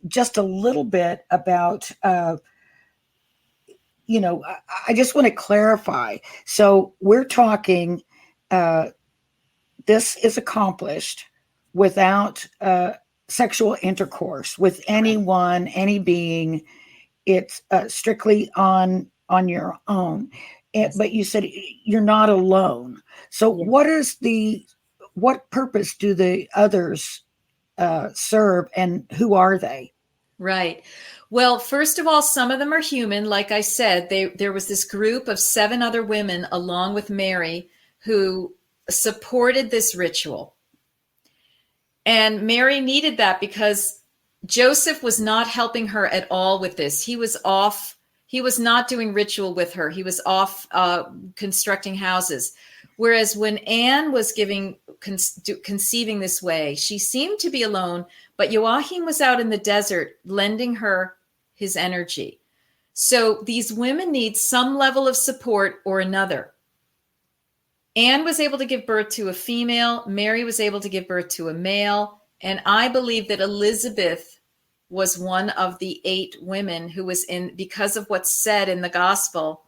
just a little bit about, I just want to clarify. So we're talking, uh, this is accomplished without sexual intercourse with anyone, any being. It's strictly on your own. But you said you're not alone. So what purpose do the others serve, and who are they? Right. Well, first of all, some of them are human. Like I said, there was this group of 7 other women along with Mary who supported this ritual. And Mary needed that because Joseph was not helping her at all with this. He was off. He was not doing ritual with her. He was off constructing houses. Whereas when Anne was conceiving this way, she seemed to be alone, but Joachim was out in the desert lending her his energy. So these women need some level of support or another. Anne was able to give birth to a female. Mary was able to give birth to a male. And I believe that Elizabeth was one of the 8 women who was in, because of what's said in the gospel,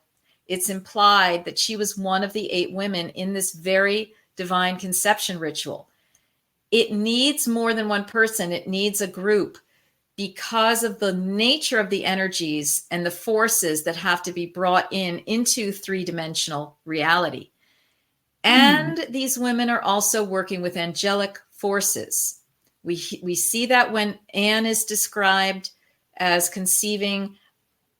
it's implied that she was one of the 8 women in this very divine conception ritual. It needs more than one person. It needs a group because of the nature of the energies and the forces that have to be brought into 3-dimensional reality. And these women are also working with angelic forces. We see that when Anne is described as conceiving,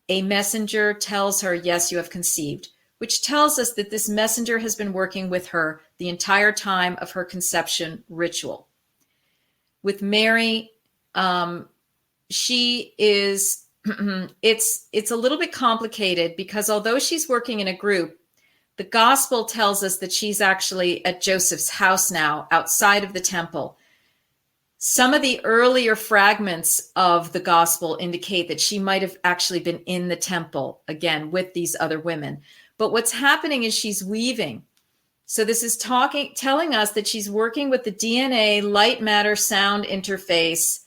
a messenger tells her, yes, you have conceived, which tells us that this messenger has been working with her the entire time of her conception ritual. With Mary, she is, it's a little bit complicated because although she's working in a group, the gospel tells us that she's actually at Joseph's house now, outside of the temple. Some of the earlier fragments of the gospel indicate that she might have actually been in the temple, again, with these other women. But what's happening is she's weaving. So this is telling us that she's working with the DNA, light, matter, sound interface,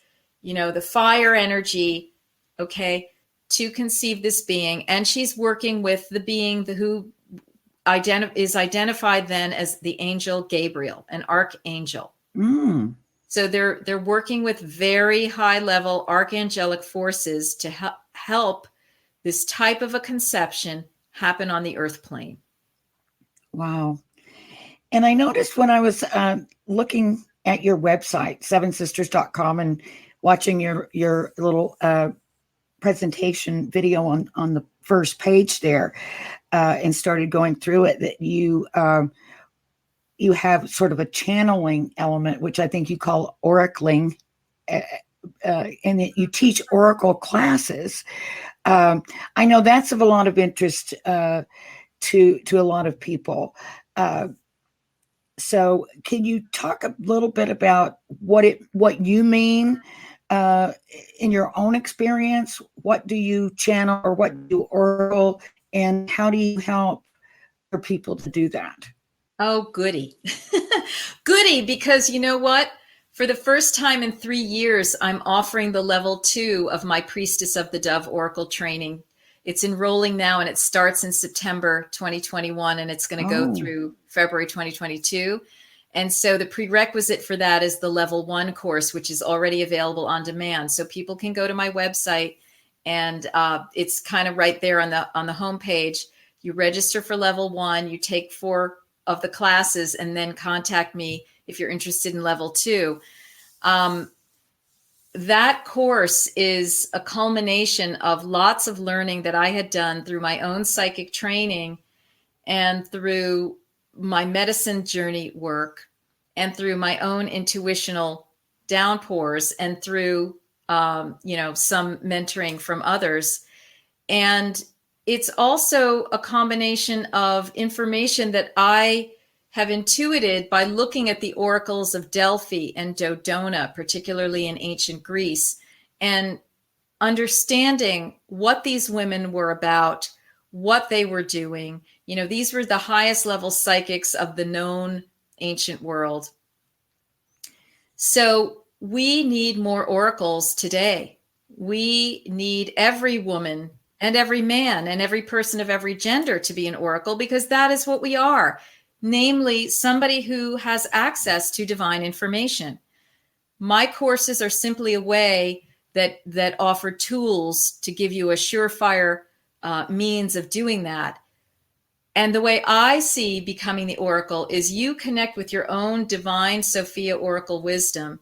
the fire energy, okay, to conceive this being. And she's working with the being who is identified then as the angel Gabriel, an archangel. So they're working with very high level archangelic forces to help this type of a conception happen on the earth plane. Wow. And I noticed when I was looking at your website, sevensisters.com, and watching your little presentation video on the first page there, and started going through it, that you have sort of a channeling element, which I think you call oracling, and that you teach oracle classes. I know that's of a lot of interest to a lot of people. So can you talk a little bit about what you mean in your own experience? What do you channel, or what do you oracle, and how do you help for people to do that? Oh, goody. Goody, because you know what? For the first time in 3 years, I'm offering the level 2 of my Priestess of the Dove Oracle training. It's enrolling now, and it starts in September 2021, and it's going to go through February 2022. And so the prerequisite for that is the level 1 course, which is already available on demand. So people can go to my website, and it's kind of right there on the homepage. You register for level 1, you take 4 of the classes, and then contact me if you're interested in level 2. That course is a culmination of lots of learning that I had done through my own psychic training and through my medicine journey work and through my own intuitional downpours and through, some mentoring from others. And it's also a combination of information that I have intuited by looking at the oracles of Delphi and Dodona, particularly in ancient Greece, and understanding what these women were about, what they were doing. These were the highest level psychics of the known ancient world. So we need more oracles today. We need every woman and every man and every person of every gender to be an oracle, because that is what we are, namely somebody who has access to divine information. My courses are simply a way that offer tools to give you a surefire means of doing that. And the way I see becoming the oracle is you connect with your own divine Sophia oracle wisdom.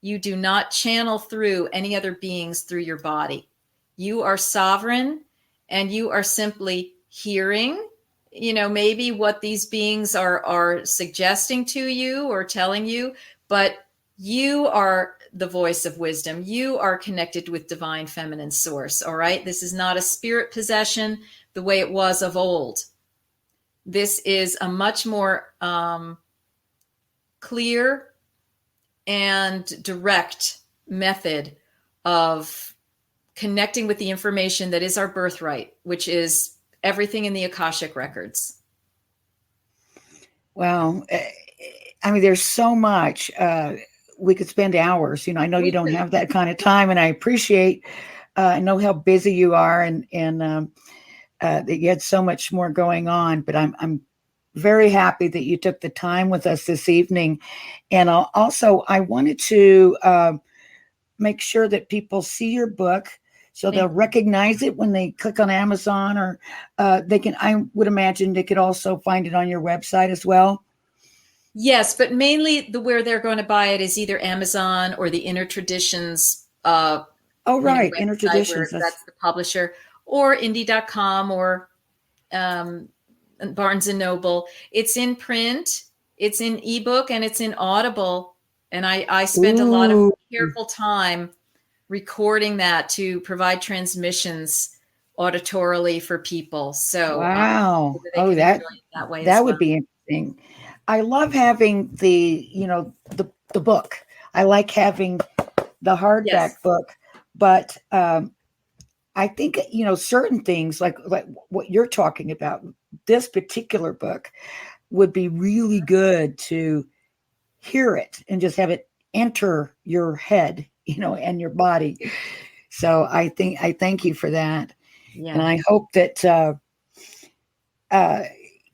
You do not channel through any other beings through your body. You are sovereign, and you are simply hearing, maybe what these beings are suggesting to you or telling you, but you are the voice of wisdom. You are connected with divine feminine source. All right. This is not a spirit possession the way it was of old. This is a much more clear and direct method of connecting with the information that is our birthright, which is everything in the Akashic records. Wow. I mean, there's so much. We could spend hours. I know you don't have that kind of time, and I appreciate. I know how busy you are, and that you had so much more going on. But I'm very happy that you took the time with us this evening, and I wanted to make sure that people see your book, so they'll recognize it when they click on Amazon, or they can. I would imagine they could also find it on your website as well. Yes, but mainly where they're going to buy it is either Amazon or the Inner Traditions. Right. Inner Traditions. That's the publisher, or indie.com, or Barnes and Noble. It's in print, it's in ebook, and it's in Audible. And I spend a lot of careful time recording that to provide transmissions auditorily for people. So wow. that would be interesting. I love having the book. I like having the hardback book, but I think certain things like what you're talking about, this particular book would be really good to hear it and just have it enter your head, and your body. So I thank you for that. Yeah. And I hope that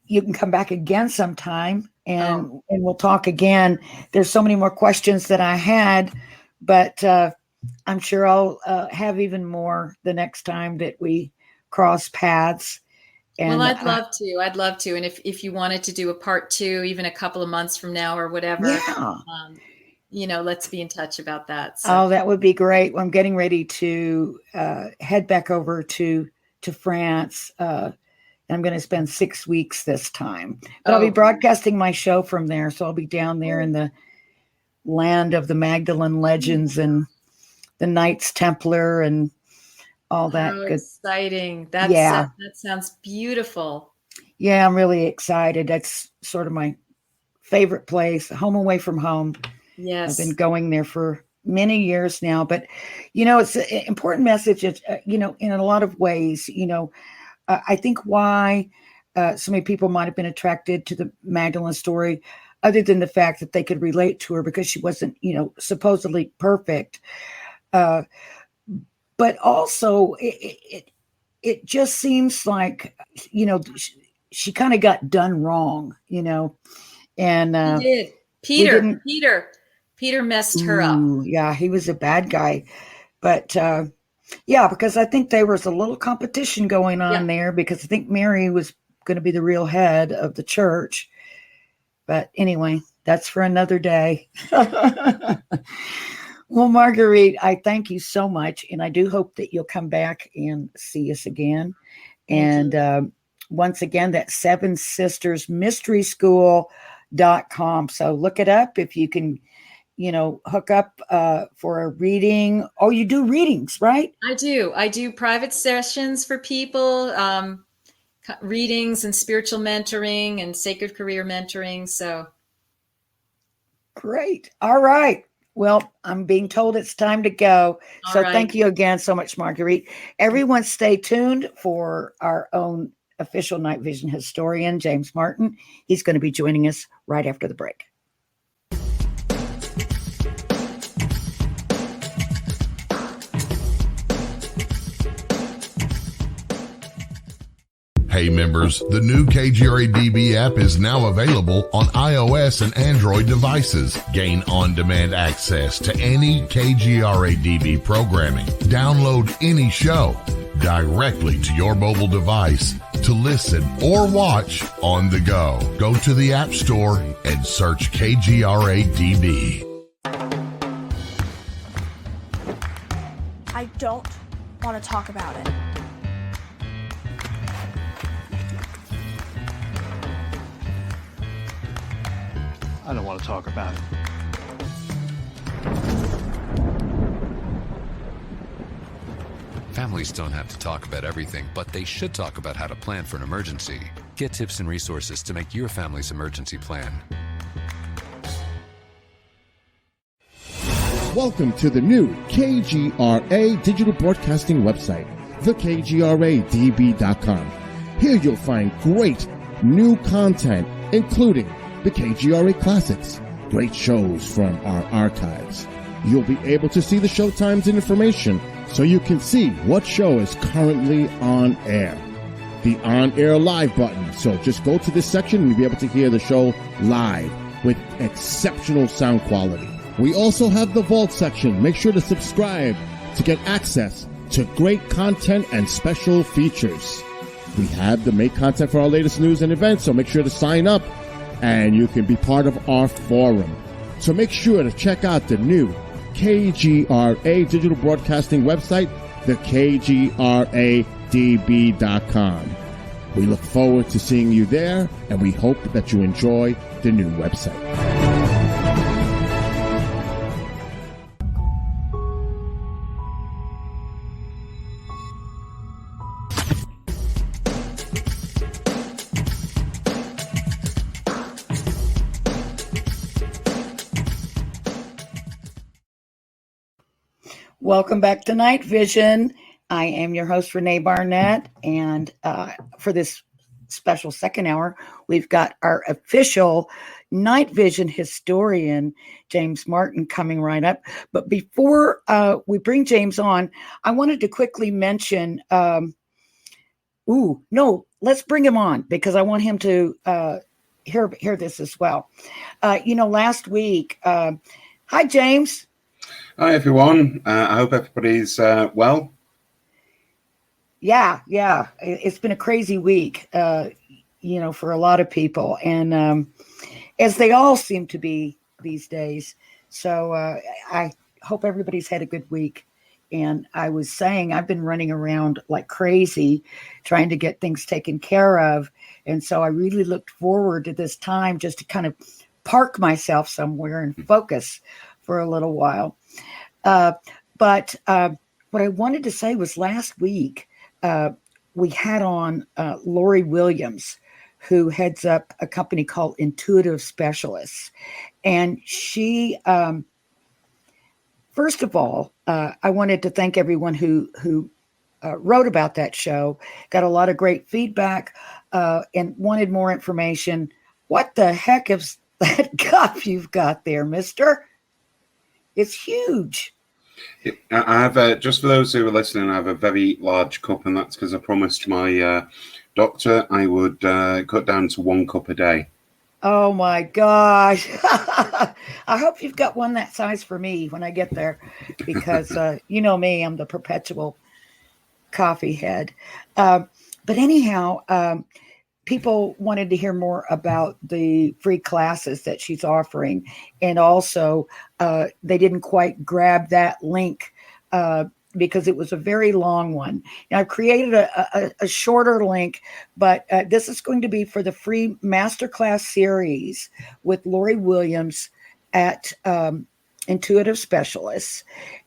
you can come back again sometime, and we'll talk again. There's so many more questions that I had, but I'm sure I'll have even more the next time that we cross paths. And I'd love to. And if you wanted to do a part 2, even a couple of months from now or whatever, let's be in touch about that. So. Oh, that would be great. I'm getting ready to head back over to France. I'm going to spend 6 weeks this time, but I'll be broadcasting my show from there. So I'll be down there in the land of the Magdalene legends and the Knights Templar and all that. Good. Exciting. That sounds beautiful. Yeah, I'm really excited. That's sort of my favorite place, home away from home. Yes. I've been going there for many years now, but it's an important message. It's, in a lot of ways, I think why so many people might have been attracted to the Magdalene story, other than the fact that they could relate to her because she wasn't, supposedly perfect. But also it just seems like, she kind of got done wrong, and he did. Peter messed her up. Yeah, he was a bad guy. But because I think there was a little competition going on there, because I think Mary was going to be the real head of the church. But anyway, that's for another day. Well, Marguerite, I thank you so much. And I do hope that you'll come back and see us again. And once again, that's Seven Sisters Mystery School.com. So look it up if you can, hook up for a reading. Oh, you do readings, right? I do private sessions for people, readings and spiritual mentoring and sacred career mentoring. So great. All right. Well, I'm being told it's time to go. So right. Thank you again so much, Marguerite. Everyone stay tuned for our own official night vision historian, James Martin. He's going to be joining us right after the break. Hey members, the new KGRA DB app is now available on iOS and Android devices. Gain on-demand access to any KGRA DB programming. Download any show directly to your mobile device to listen or watch on the go. Go to the App Store and search KGRA DB. I don't want to talk about it. I don't want to talk about it. Families don't have to talk about everything, but they should talk about how to plan for an emergency. Get tips and resources to make your family's emergency plan. Welcome to the new KGRA digital broadcasting website, thekgradb.com. Here you'll find great new content, including the KGRA Classics, great shows from our archives. You'll be able to see the show times and information so you can see what show is currently on air. The on-air live button, so just go to this section and you'll be able to hear the show live with exceptional sound quality. We also have the Vault section. Make sure to subscribe to get access to great content and special features. We have the make content for our latest news and events, so make sure to sign up and you can be part of our forum. So make sure to check out the new KGRA digital broadcasting website, thekgradb.com. We look forward to seeing you there, and we hope that you enjoy the new website. Welcome back to Night Vision. I am your host, Renee Barnett, and for this special second hour, we've got our official Night Vision historian, James Martin, coming right up. But before we bring James on, I wanted to quickly mention, let's bring him on because I want him to hear this as well. Last week, hi, James. Hi, everyone. I hope everybody's well. Yeah. It's been a crazy week, for a lot of people. And as they all seem to be these days. So I hope everybody's had a good week. And I was saying I've been running around like crazy trying to get things taken care of. And so I really looked forward to this time just to kind of park myself somewhere and focus for a little while. But what I wanted to say was last week, we had on Lori Williams, who heads up a company called Intuitive Specialists. And she, first of all, I wanted to thank everyone who wrote about that show, got a lot of great feedback, and wanted more information. What the heck is that cup you've got there, mister? It's huge. I have, just for those who are listening, I have a very large cup, and that's because I promised my doctor I would cut down to 1 cup a day. Oh, my gosh. I hope you've got one that size for me when I get there, because you know me, I'm the perpetual coffee head. But anyhow, people wanted to hear more about the free classes that she's offering. And also, they didn't quite grab that link because it was a very long one. And I've created a shorter link, but this is going to be for the free masterclass series with Lori Williams at Intuitive Specialists.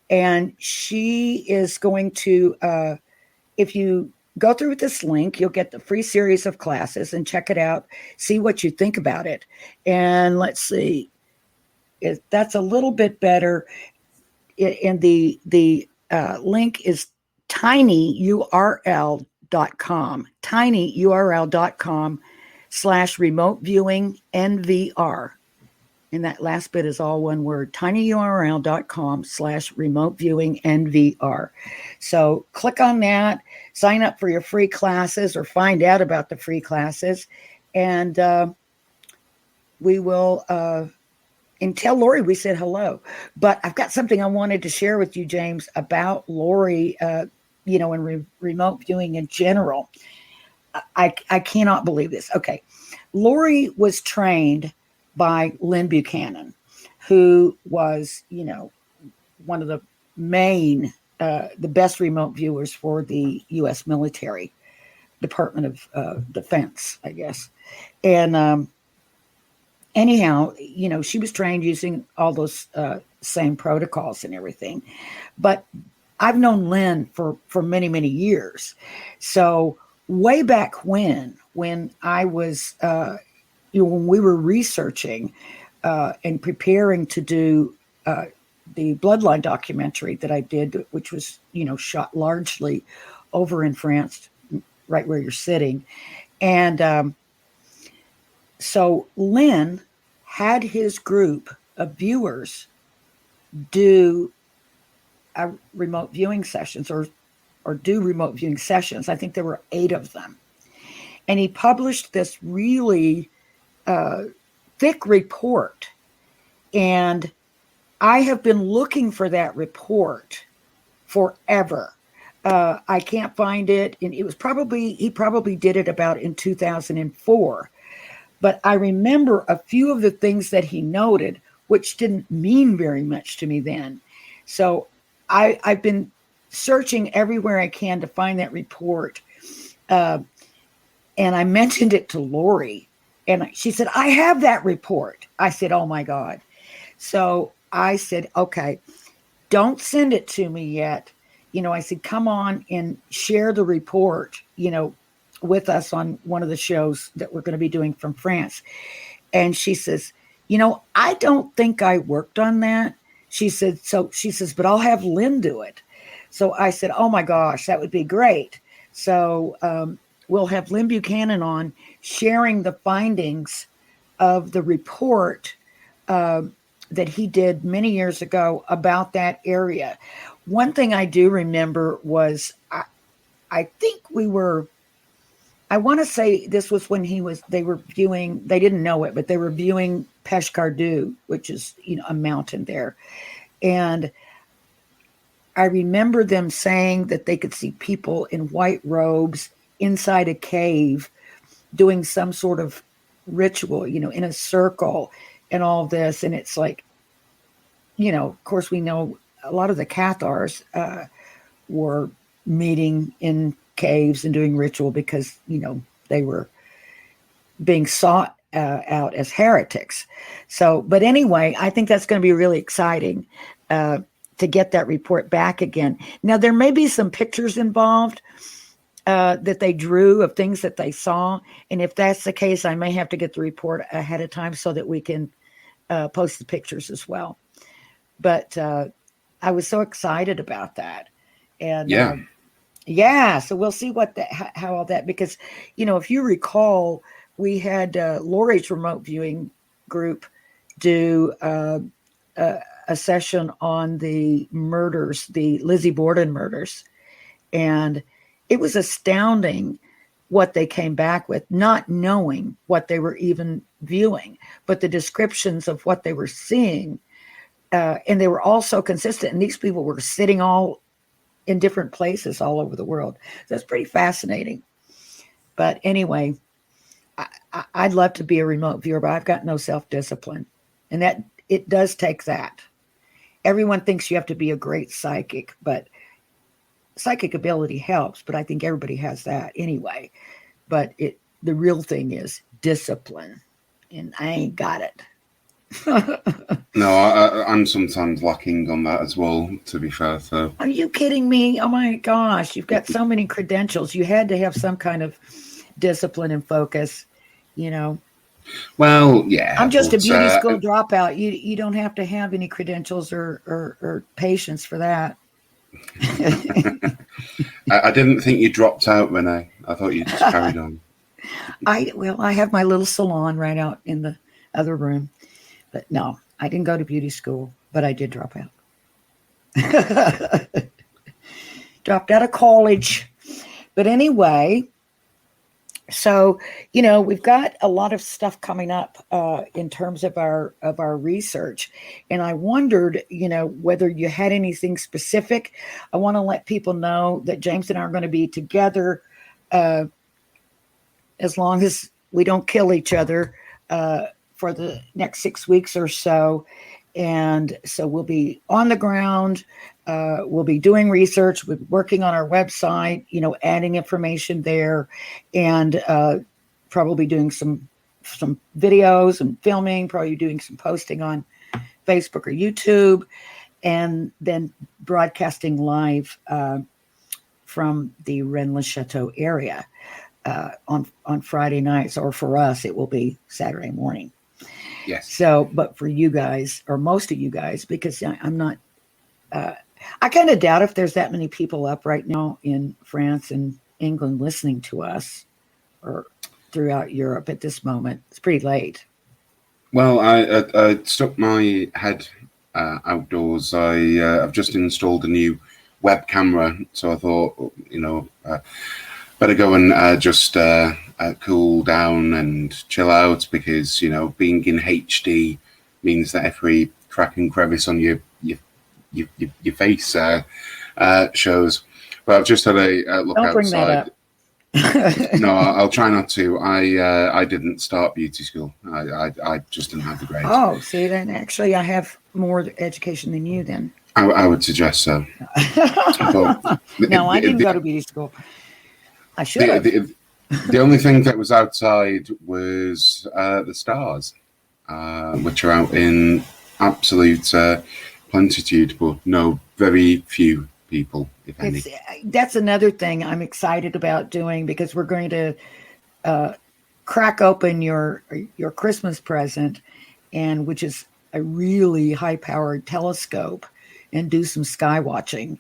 And she is going to, if you go through this link, you'll get the free series of classes and check it out. See what you think about it. And let's see. that's a little bit better. And the link is tinyurl.com, tinyurl.com/remote viewing NVR. And that last bit is all one word, tinyurl.com/remote viewing NVR. So click on that, sign up for your free classes or find out about the free classes. And we will, and tell Lori we said hello. But I've got something I wanted to share with you, James, about Lori, and remote viewing in general. I cannot believe this. Okay. Lori was trained by Lynn Buchanan, who was, one of the main, the best remote viewers for the U.S. military, Department of Defense, I guess. And anyhow, she was trained using all those same protocols and everything. But I've known Lynn for many, many years. So way back when I was, when we were researching and preparing to do the Bloodline documentary that I did, which was, shot largely over in France, right where you're sitting. And so Lynn had his group of viewers do remote viewing sessions or do remote viewing sessions. I think there were 8 of them. And he published this really thick report. And I have been looking for that report forever. I can't find it. And he probably did it about in 2004. But I remember a few of the things that he noted, which didn't mean very much to me then. So I've been searching everywhere I can to find that report. And I mentioned it to Lori. And she said, I have that report. I said, oh, my God. So I said, okay, don't send it to me yet. I said, come on and share the report, with us on one of the shows that we're going to be doing from France. And she says, I don't think I worked on that. She says, but I'll have Lynn do it. So I said, oh my gosh, that would be great. So we'll have Lynn Buchanan on sharing the findings of the report that he did many years ago about that area. One thing I do remember was I think I want to say this was when they were viewing, they didn't know it, but they were viewing Peshkardu, which is, a mountain there. And I remember them saying that they could see people in white robes inside a cave doing some sort of ritual, in a circle and all this. And it's like, of course we know a lot of the Cathars were meeting in caves and doing ritual because, they were being sought out as heretics. So, but anyway, I think that's going to be really exciting to get that report back again. Now, there may be some pictures involved that they drew of things that they saw. And if that's the case, I may have to get the report ahead of time so that we can post the pictures as well. But I was so excited about that. And so we'll see how all that, because, if you recall, we had Lori's remote viewing group do a session on the murders, the Lizzie Borden murders. And it was astounding what they came back with, not knowing what they were even viewing, but the descriptions of what they were seeing. And they were all so consistent. And these people were sitting all in different places all over the world. So it's pretty fascinating. But anyway, I'd love to be a remote viewer, but I've got no self-discipline. And that it does take that. Everyone thinks you have to be a great psychic, but psychic ability helps, but I think everybody has that anyway. But the real thing is discipline. And I ain't got it. No, I'm sometimes lacking on that as well, to be fair. So, are you kidding me? Oh my gosh, you've got so many credentials. You had to have some kind of discipline and focus, Well, yeah. I'm just a but, beauty school dropout. You don't have to have any credentials or patience for that. I didn't think you dropped out, Renee. I thought you just carried on. I have my little salon right out in the other room, but no, I didn't go to beauty school, but I did drop out. Dropped out of college. But anyway, so, we've got a lot of stuff coming up in terms of our research. And I wondered, whether you had anything specific. I want to let people know that James and I are going to be together as long as we don't kill each other for the next 6 weeks or so. And so we'll be on the ground. We'll be doing research, we're working on our website, adding information there, and probably doing some videos and filming, probably doing some posting on Facebook or YouTube, and then broadcasting live from the Rennes-le-Château area on Friday nights, or for us, it will be Saturday morning. Yes. So, but for you guys, or most of you guys, because I'm not, I kind of doubt if there's that many people up right now in France and England listening to us, or throughout Europe at this moment. It's pretty late. Well, I stuck my head outdoors. I've just installed a new web camera, so I thought, better go and just cool down and chill out, because being in HD means that every crack and crevice on your face shows. But I've just had a look Don't bring outside. that up. No, I'll try not to. I didn't start beauty school. I just didn't have the grades. Oh, see, then actually I have more education than you then. I would suggest so. No, I didn't go to beauty school. I should have. The only thing that was outside was the stars, which are out in absolute plentitude, but no, very few people, if any. That's another thing I'm excited about doing, because we're going to crack open your Christmas present, and which is a really high-powered telescope, and do some sky watching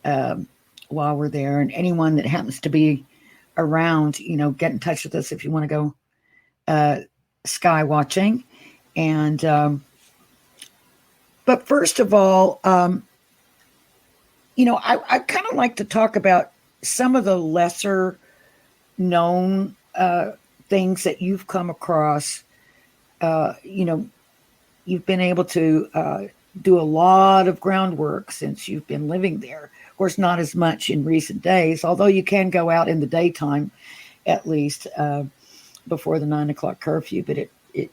while we're there. And anyone that happens to be around, get in touch with us if you want to go sky watching. And but first of all, I kind of like to talk about some of the lesser known things that you've come across. You've been able to do a lot of groundwork since you've been living there. Of course, not as much in recent days, although you can go out in the daytime, at least before the 9 o'clock curfew, but it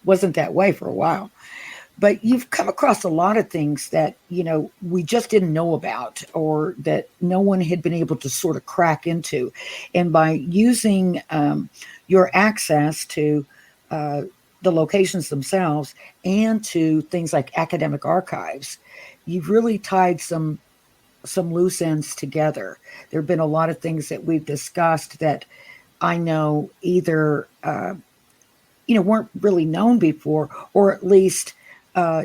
wasn't that way for a while. But you've come across a lot of things that, we just didn't know about, or that no one had been able to sort of crack into. And by using your access to the locations themselves and to things like academic archives, you've really tied some loose ends together. There have been a lot of things that we've discussed that I know either, weren't really known before, or at least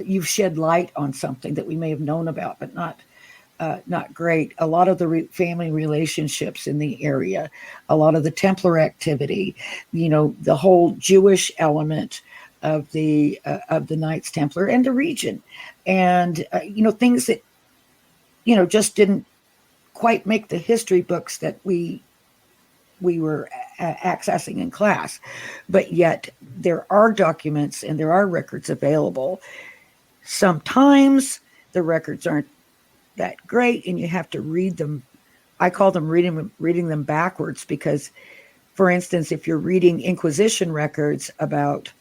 you've shed light on something that we may have known about, but not great. A lot of the family relationships in the area, a lot of the Templar activity, the whole Jewish element of the Knights Templar and the region, and things that just didn't quite make the history books that we were accessing in class, but yet there are documents and there are records available. Sometimes the records aren't that great, and you have to read them. I call them reading them backwards, because, for instance, if you're reading Inquisition records about,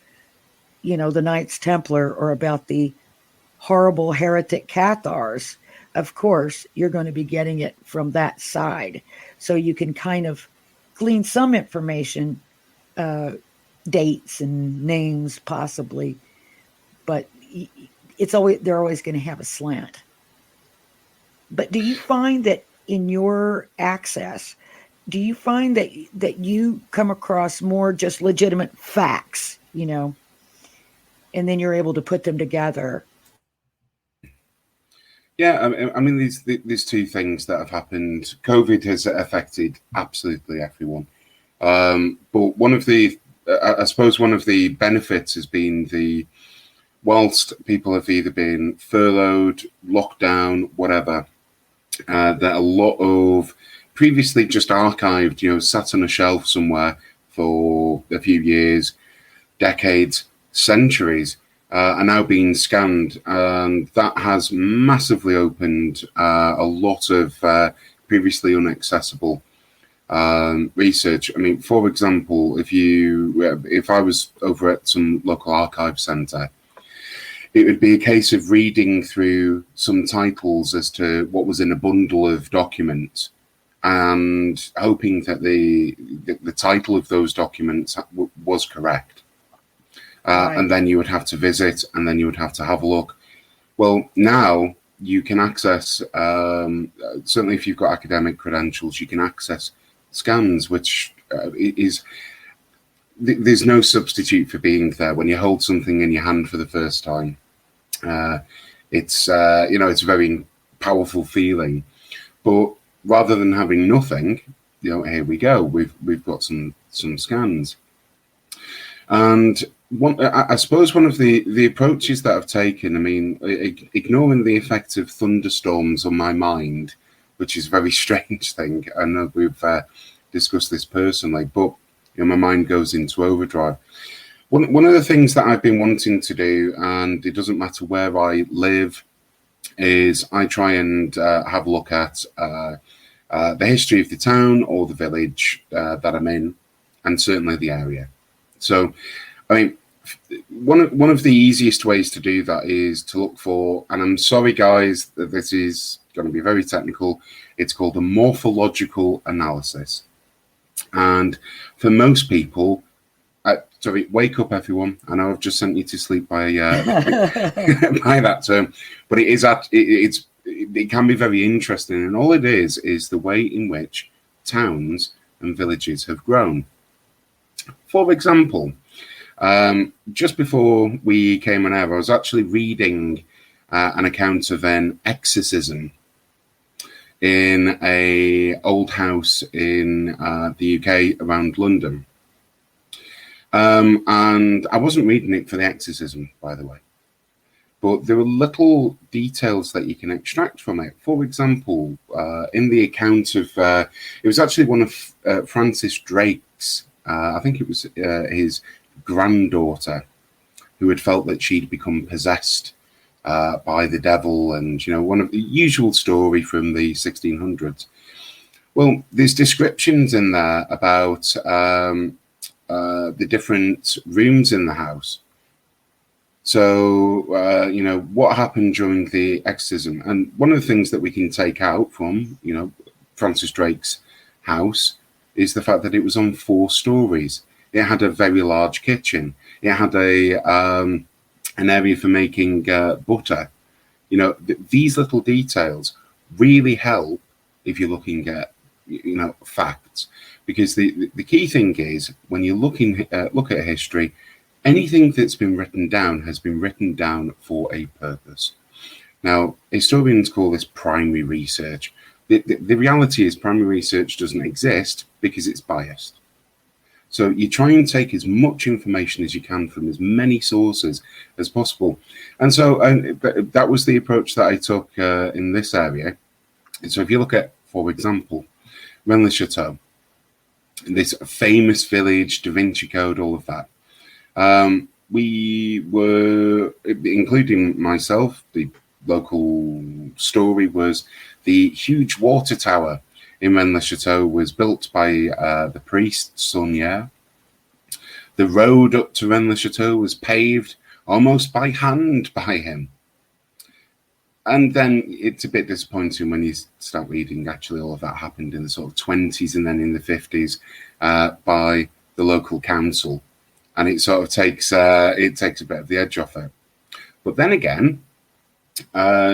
the Knights Templar, or about the horrible heretic Cathars, of course, you're going to be getting it from that side. So you can kind of glean some information, dates and names possibly, but they're always going to have a slant. But do you find that in your access do you find that you come across more just legitimate facts, and then you're able to put them together? Yeah, I mean, these two things that have happened. COVID has affected absolutely everyone. But I suppose one of the benefits has been whilst people have either been furloughed, locked down, whatever, that a lot of previously just archived, sat on a shelf somewhere for a few years, decades, centuries, are now being scanned. And that has massively opened a lot of previously inaccessible research. I mean, for example, if I was over at some local archive centre, it would be a case of reading through some titles as to what was in a bundle of documents and hoping that the title of those documents was correct. Right. And then you would have to visit, and then you would have to have a look. Well, now you can access, certainly if you've got academic credentials, you can access scans, which there's no substitute for being there. When you hold something in your hand for the first time, it's a very powerful feeling. But rather than having nothing, here we go. We've got some scans. And I suppose one of the approaches that I've taken, I mean, ignoring the effect of thunderstorms on my mind, which is a very strange thing. I know we've discussed this personally, but my mind goes into overdrive. One of the things that I've been wanting to do, and it doesn't matter where I live, is I try and have a look at the history of the town or the village that I'm in, and certainly the area. So, I mean, one of the easiest ways to do that is to look for, and I'm sorry guys, that this is going to be very technical, it's called a morphological analysis. And for most people, sorry, wake up everyone, I know I've just sent you to sleep by by that term, but it can be very interesting, and all it is the way in which towns and villages have grown. For example, just before we came on air, I was actually reading an account of an exorcism in a old house in the UK around London. And I wasn't reading it for the exorcism, by the way, but there were little details that you can extract from it. For example, in the account of, it was actually one of Francis Drake's, I think it was his granddaughter, who had felt that she'd become possessed by the devil, and one of the usual story from the 1600s. Well, there's descriptions in there about the different rooms in the house. So what happened during the exorcism, and one of the things that we can take out from Francis Drake's house is the fact that it was on 4 stories. It had a very large kitchen. It had an area for making butter. These little details really help if you're looking at facts, because the key thing is when you look at history, anything that's been written down has been written down for a purpose. Now, historians call this primary research. The reality is primary research doesn't exist because it's biased. So you try and take as much information as you can from as many sources as possible. And so that was the approach that I took in this area. And so if you look at, for example, Rennes-le-Château, this famous village, Da Vinci Code, all of that. We were, including myself, the local story was the huge water tower in Rennes-le-Château was built by the priest Saunière. The road up to Rennes-le-Château was paved almost by hand by him. And then it's a bit disappointing when you start reading actually all of that happened in the sort of 20s and then in the 50s by the local council. And it sort of takes a bit of the edge off it. But then again,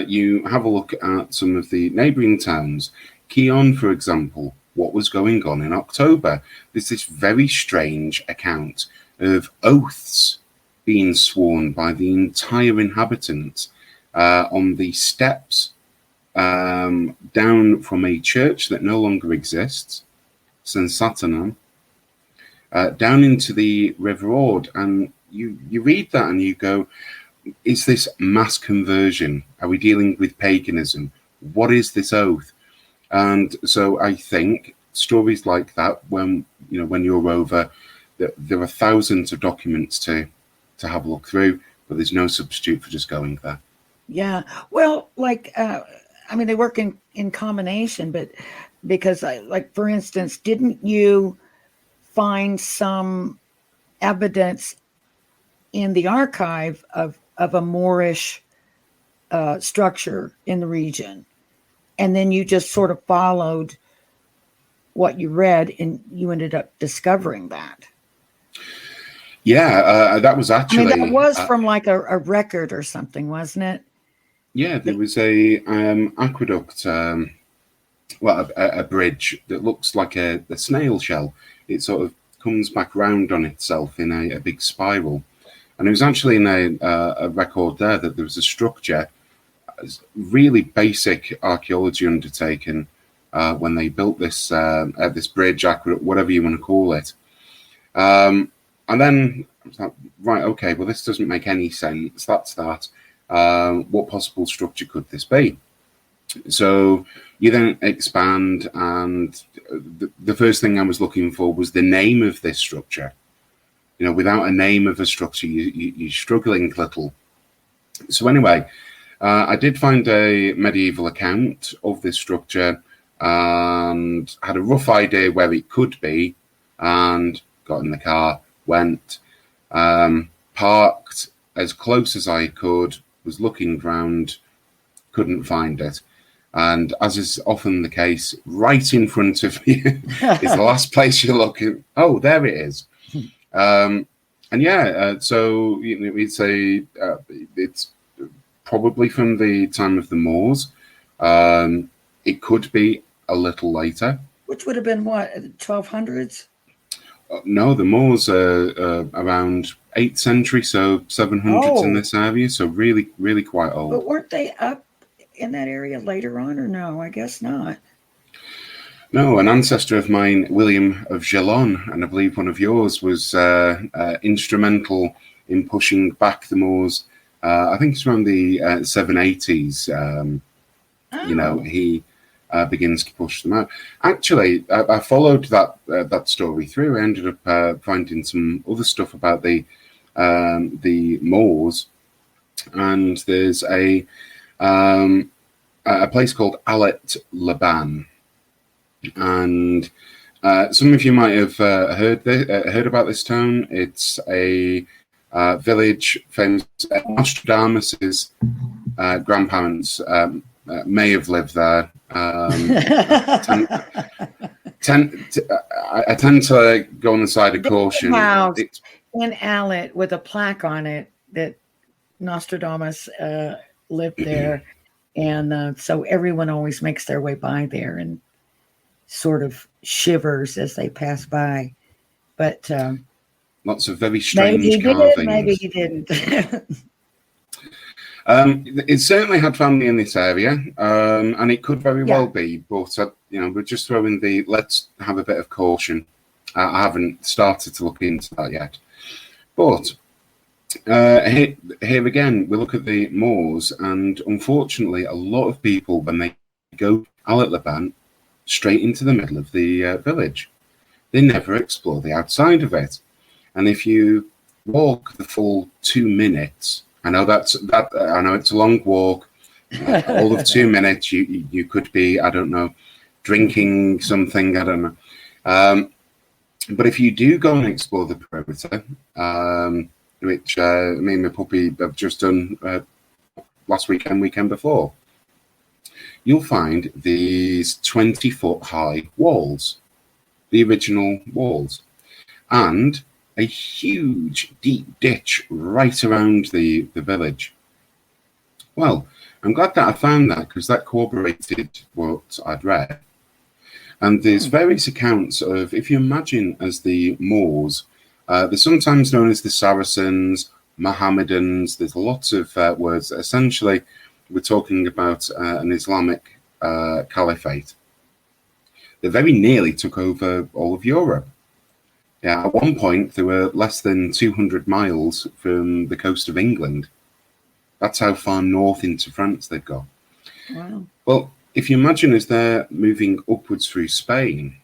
you have a look at some of the neighbouring towns. Keon, for example, what was going on in October. There's this very strange account of oaths being sworn by the entire inhabitants on the steps down from a church that no longer exists, St. Satanan, down into the River Ord. And you read that and you go, is this mass conversion? Are we dealing with paganism? What is this oath? And so I think stories like that, when you're over, there are thousands of documents to have a look through, but there's no substitute for just going there. Yeah. Well, they work in combination, but because for instance, didn't you find some evidence in the archive of a Moorish structure in the region? And then you just sort of followed what you read and you ended up discovering that. Yeah, that was actually... that was from a record or something, wasn't it? Yeah, there was a aqueduct, a bridge that looks like a snail shell. It sort of comes back round on itself in a big spiral. And it was actually in a record there that there was a structure, really basic archaeology undertaken when they built this bridge, aqueduct, whatever you want to call it. And then I was like, right, okay, well, this doesn't make any sense. That's that. What possible structure could this be? So you then expand, and the first thing I was looking for was the name of this structure. Without a name of a structure, you're struggling a little. So anyway, I did find a medieval account of this structure and had a rough idea where it could be, and got in the car, went, parked as close as I could, was looking round, couldn't find it. And as is often the case, right in front of you is the last place you're looking. Oh, there it is. So it's probably from the time of the Moors. It could be a little later. Which would have been what, 1200s? No, the Moors are around 8th century, so 700s in this area. So really, really quite old. But weren't they up in that area later on, or no? I guess not. No, an ancestor of mine, William of Gelon, and I believe one of yours, was instrumental in pushing back the Moors. I think it's around the 780s. He begins to push them out. Actually, I followed that story through. I ended up finding some other stuff about the Moors, and there's a place called Alet Laban. And some of you might have heard about this town. It's a village famous. Nostradamus's grandparents may have lived there. I tend to go on the side of caution. House in Alet with a plaque on it that Nostradamus lived there, and so everyone always makes their way by there and sort of shivers as they pass by. But lots of very strange maybe he carvings. did, maybe he didn't. It certainly had family in this area, and it could very well be, but we're just throwing let's have a bit of caution. I haven't started to look into that yet. But here again, we look at the Moors, and unfortunately, a lot of people, when they go Alet Laban, straight into the middle of the village, they never explore the outside of it. And if you walk the full 2 minutes, I know I know it's a long walk. All of 2 minutes, you could be, I don't know, drinking something, I don't know. But if you do go and explore the perimeter, which me and my puppy have just done last weekend before, you'll find these 20-foot high walls, the original walls, and a huge deep ditch right around the village. Well, I'm glad that I found that, because that corroborated what I'd read. And there's various accounts of, if you imagine as the Moors, they're sometimes known as the Saracens, Mohammedans. There's lots of words. Essentially, we're talking about an Islamic caliphate. They very nearly took over all of Europe. Yeah, at one point, they were less than 200 miles from the coast of England. That's how far north into France they've got. Wow. Well, if you imagine as they're moving upwards through Spain,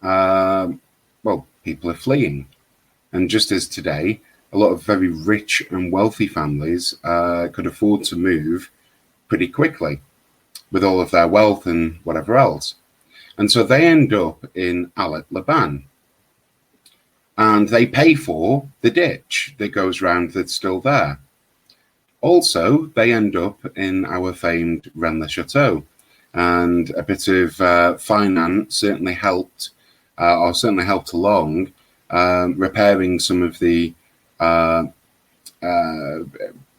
well, people are fleeing. And just as today, a lot of very rich and wealthy families could afford to move pretty quickly with all of their wealth and whatever else. And so they end up in Alet Laban. And they pay for the ditch that goes round that's still there. Also, they end up in our famed Rennes-le-Chateau. And a bit of finance certainly helped, or certainly helped along, repairing some of the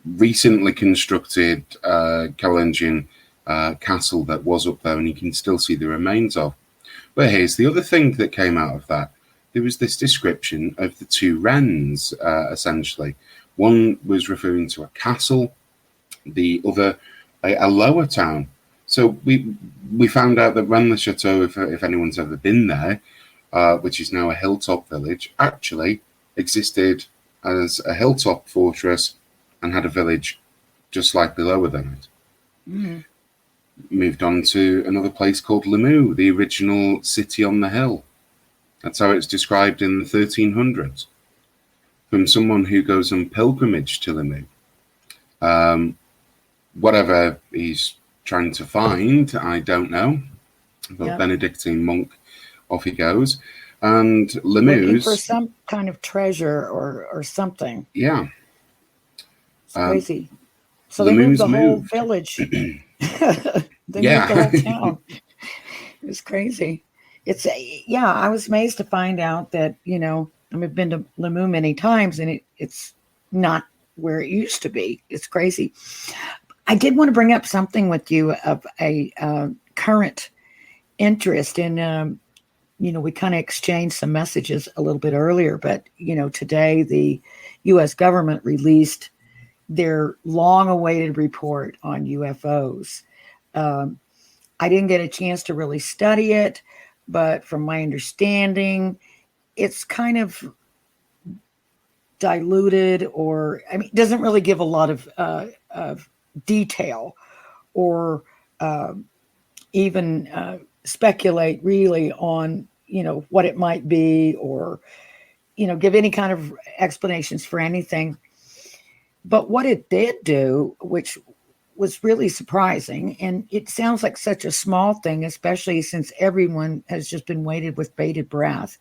recently constructed Carolingian castle that was up there, and you can still see the remains of. But here's the other thing that came out of that. There was this description of the two Rennes, essentially. One was referring to a castle, the other a lower town. So we found out that Rennes-le-Chateau, if anyone's ever been there, which is now a hilltop village, actually existed as a hilltop fortress and had a village just slightly lower than it. Mm. Moved on to another place called Limoux, the original city on the hill. That's how it's described in the 1300s. From someone who goes on pilgrimage to Limoux. Whatever he's trying to find, I don't know. But Yep. Benedictine monk, off he goes. And Limoux, Looking for some kind of treasure or something. yeah. It's crazy. So they moved the whole village. They moved the whole town. It was crazy. It's I was amazed to find out that, I've been to Limoux many times, and it's not where it used to be. It's crazy. I did want to bring up something with you of a current interest in, we kind of exchanged some messages a little bit earlier, but, today the U.S. government released their long-awaited report on UFOs. I didn't get a chance to really study it, but from my understanding, it's kind of diluted, or it doesn't really give a lot of detail, or even speculate really on what it might be, or give any kind of explanations for anything. But what it did do, which was really surprising, and it sounds like such a small thing, especially since everyone has just been waited with bated breath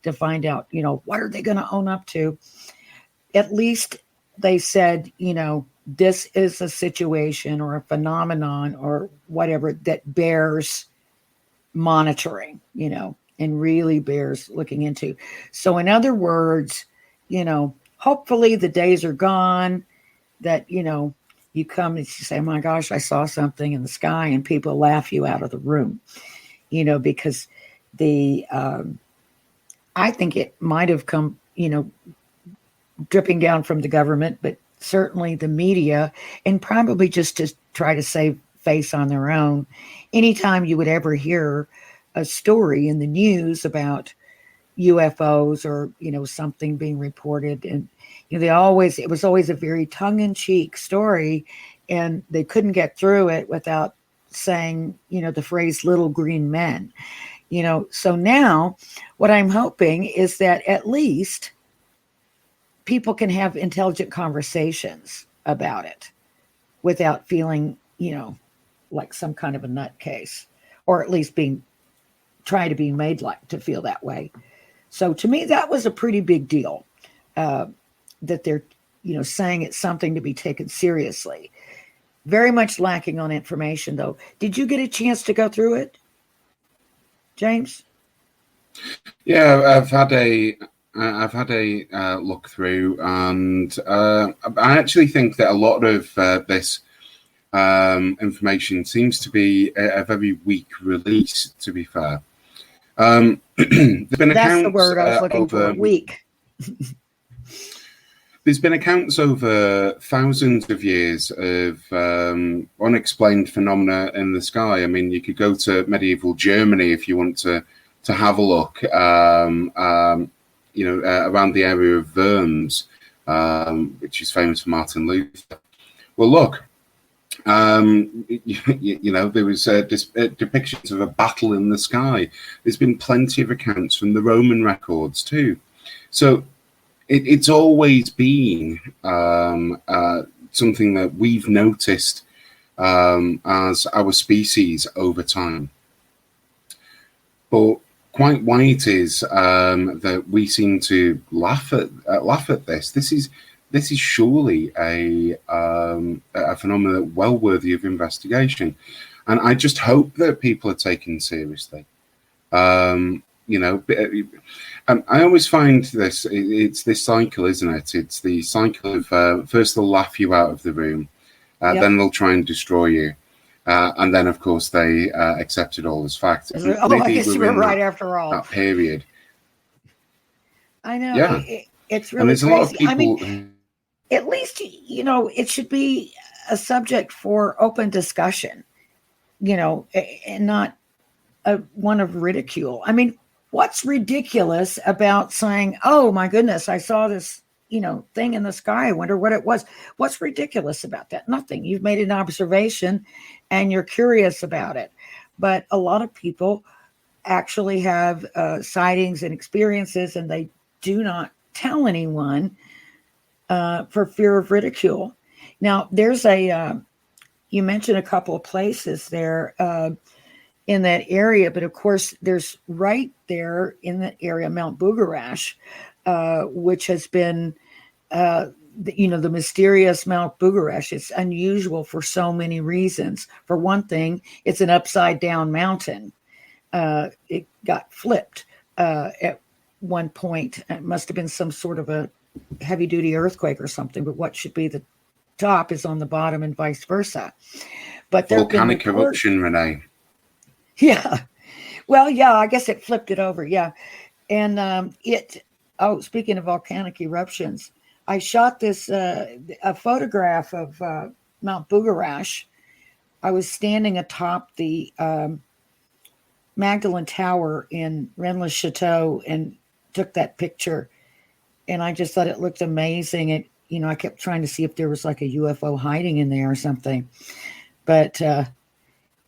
to find out, what are they going to own up to? At least they said, this is a situation or a phenomenon or whatever that bears monitoring, and really bears looking into. So in other words, hopefully the days are gone that, you come and you say, oh my gosh, I saw something in the sky, and people laugh you out of the room, because I think it might have come, dripping down from the government, but certainly the media, and probably just to try to save face on their own. Anytime you would ever hear a story in the news about UFOs or, something being reported, and it was always a very tongue-in-cheek story, and they couldn't get through it without saying, the phrase little green men. So now what I'm hoping is that at least people can have intelligent conversations about it without feeling, like some kind of a nutcase, or at least try to be made to feel that way. So to me, that was a pretty big deal, that they're, saying it's something to be taken seriously. Very much lacking on information, though. Did you get a chance to go through it, James? Yeah, I've had a look through, and I actually think that a lot of this information seems to be a very weak release, to be fair. There's been That's the accounts word I was looking for, weak. There's been accounts over thousands of years of unexplained phenomena in the sky. I mean, you could go to medieval Germany if you want to have a look, around the area of Worms, which is famous for Martin Luther. Well, look, there was depictions of a battle in the sky. There's been plenty of accounts from the Roman records too. So it's always been something that we've noticed as our species over time. But quite why it is that we seem to laugh at this. This is surely a phenomenon well worthy of investigation, and I just hope that people are taken seriously. I always find this, it's this cycle, isn't it? It's the cycle of first they'll laugh you out of the room, then they'll try and destroy you, and then of course they accept it all as fact. I guess you were right after all. That period. I know. Yeah. It's really and there's crazy. A lot of people. I mean, at least, it should be a subject for open discussion, and not one of ridicule. I mean, what's ridiculous about saying, oh my goodness, I saw this, thing in the sky. I wonder what it was. What's ridiculous about that? Nothing. You've made an observation and you're curious about it. But a lot of people actually have sightings and experiences, and they do not tell anyone for fear of ridicule. Now, there's you mentioned a couple of places there in that area, but of course, there's right there in that area, Mount Bugarash, which has been, the mysterious Mount Bugarash. It's unusual for so many reasons. For one thing, it's an upside down mountain. It got flipped at one point. It must have been some sort of a heavy duty earthquake or something, but what should be the top is on the bottom and vice versa. But volcanic eruption, Renee. Yeah. Well, yeah, I guess it flipped it over. Yeah. And speaking of volcanic eruptions, I shot this, a photograph of Mount Bugarash. I was standing atop the Magdalen Tower in Rennes Chateau and took that picture. And I just thought it looked amazing. It, I kept trying to see if there was like a UFO hiding in there or something. But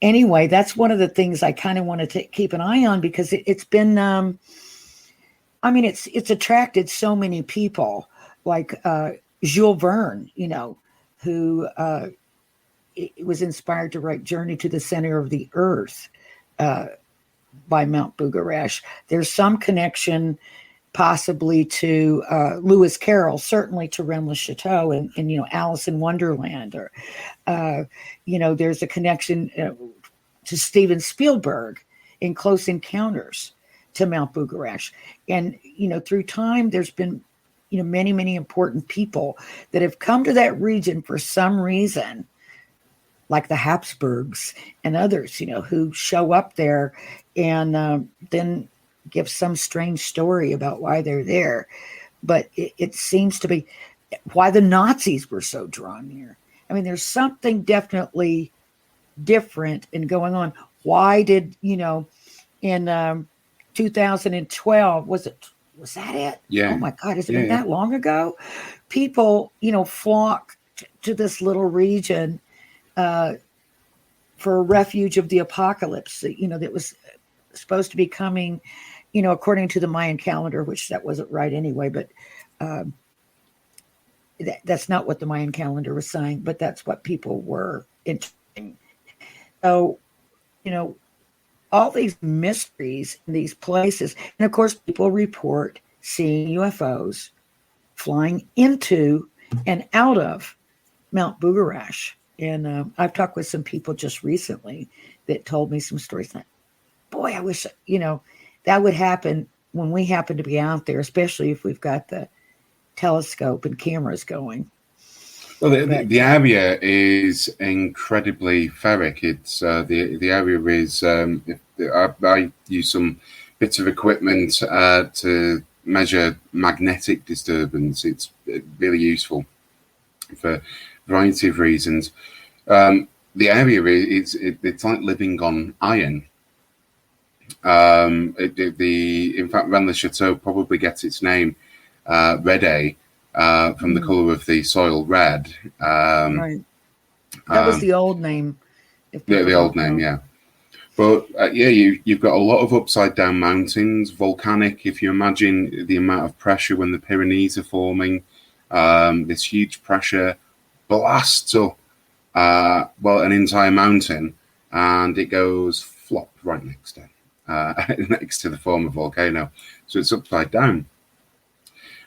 anyway, that's one of the things I kind of wanted to keep an eye on, because it's been, it's attracted so many people, like Jules Verne, who was inspired to write Journey to the Center of the Earth by Mount Bugarash. There's some connection possibly to Lewis Carroll, certainly to Rennes Chateau and Alice in Wonderland, or there's a connection to Steven Spielberg in Close Encounters to Mount Bugarash. And through time there's been many, many important people that have come to that region for some reason, like the Habsburgs and others, who show up there and then give some strange story about why they're there. But it seems to be why the Nazis were so drawn near. I mean, there's something definitely different and going on. Why did, in 2012, was that it? Yeah. Oh my God, has it been that long ago? People, flock to this little region for a refuge of the apocalypse, that was supposed to be coming, according to the Mayan calendar, which that wasn't right anyway, but that's not what the Mayan calendar was saying, but that's what people were interested. So, all these mysteries in these places. And of course, people report seeing UFOs flying into and out of Mount Bugarash. And I've talked with some people just recently that told me some stories like, boy, I wish, that would happen when we happen to be out there, especially if we've got the telescope and cameras going. Well, the area is incredibly ferric. It's the area is. I use some bits of equipment to measure magnetic disturbance. It's really useful for a variety of reasons. The area it's like living on iron. In fact, Rennes-le-Château probably gets its name, Red A, from the color of the soil red. Right. That was the old name. The old name, yeah. But you've got a lot of upside down mountains, volcanic. If you imagine the amount of pressure when the Pyrenees are forming, this huge pressure blasts up, an entire mountain, and it goes flop right next to it, next to the former volcano. So it's upside down.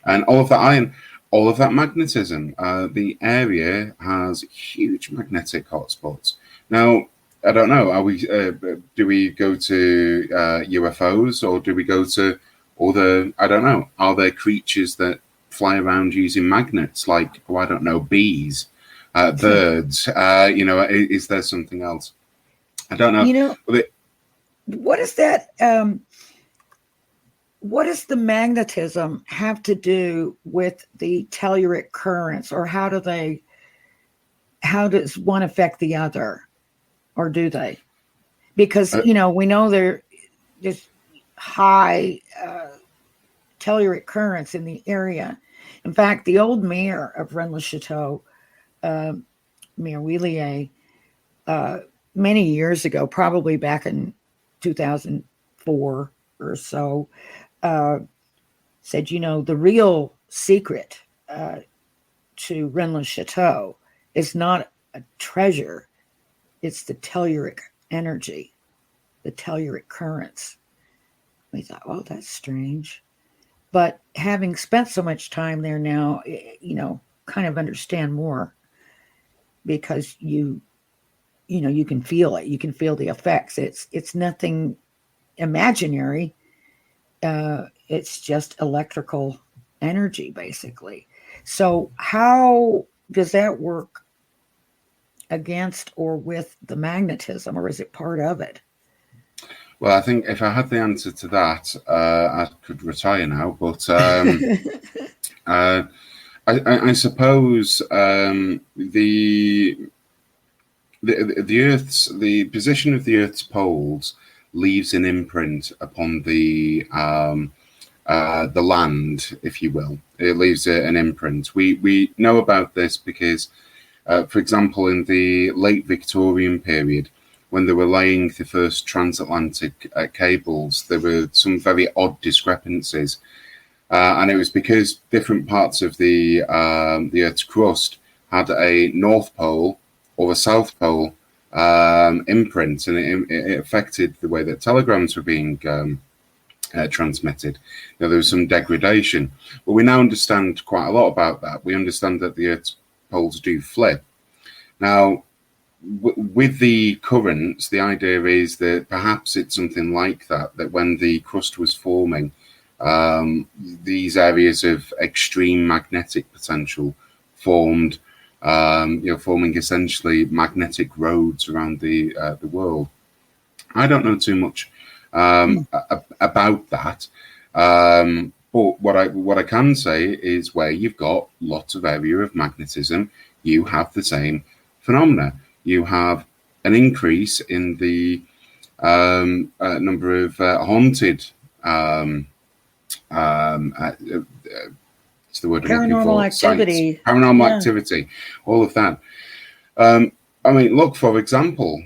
And all of that iron, all of that magnetism, the area has huge magnetic hotspots. Now, I don't know, do we go to UFOs, or do we go to other, I don't know, are there creatures that fly around using magnets, like, I don't know, bees, birds, is there something else? I don't know. What is that? What does the magnetism have to do with the telluric currents, or how does one affect the other, or do they? Because, we know there's high telluric currents in the area. In fact, the old mayor of Rennes-le-Château, Mayor Wheelier, many years ago, probably back in 2004 or so, said, the real secret to Rennes-le-Château is not a treasure, it's the telluric energy, the telluric currents. We thought, oh, that's strange. But having spent so much time there now, kind of understand more, because you can feel it. You can feel the effects. It's nothing imaginary. It's just electrical energy, basically. So how does that work against or with the magnetism, or is it part of it? Well, I think if I had the answer to that, I could retire now. But I suppose the Earth's, the position of the Earth's poles leaves an imprint upon the land, if you will. It leaves an imprint. We know about this because, for example, in the late Victorian period, when they were laying the first transatlantic cables, there were some very odd discrepancies, and it was because different parts of the Earth's crust had a North Pole or a South Pole imprint, and it affected the way that telegrams were being transmitted. There was some degradation, but we now understand quite a lot about that. We understand that the Earth's poles do flip. Now, with the currents, the idea is that perhaps it's something like that when the crust was forming, these areas of extreme magnetic potential formed, forming essentially magnetic roads around the world. I don't know too much about that, but what I can say is, where you've got lots of area of magnetism, you have the same phenomena. You have an increase in the number of haunted, what's the word? Paranormal activity. Sites. Paranormal activity, all of that. Look, for example,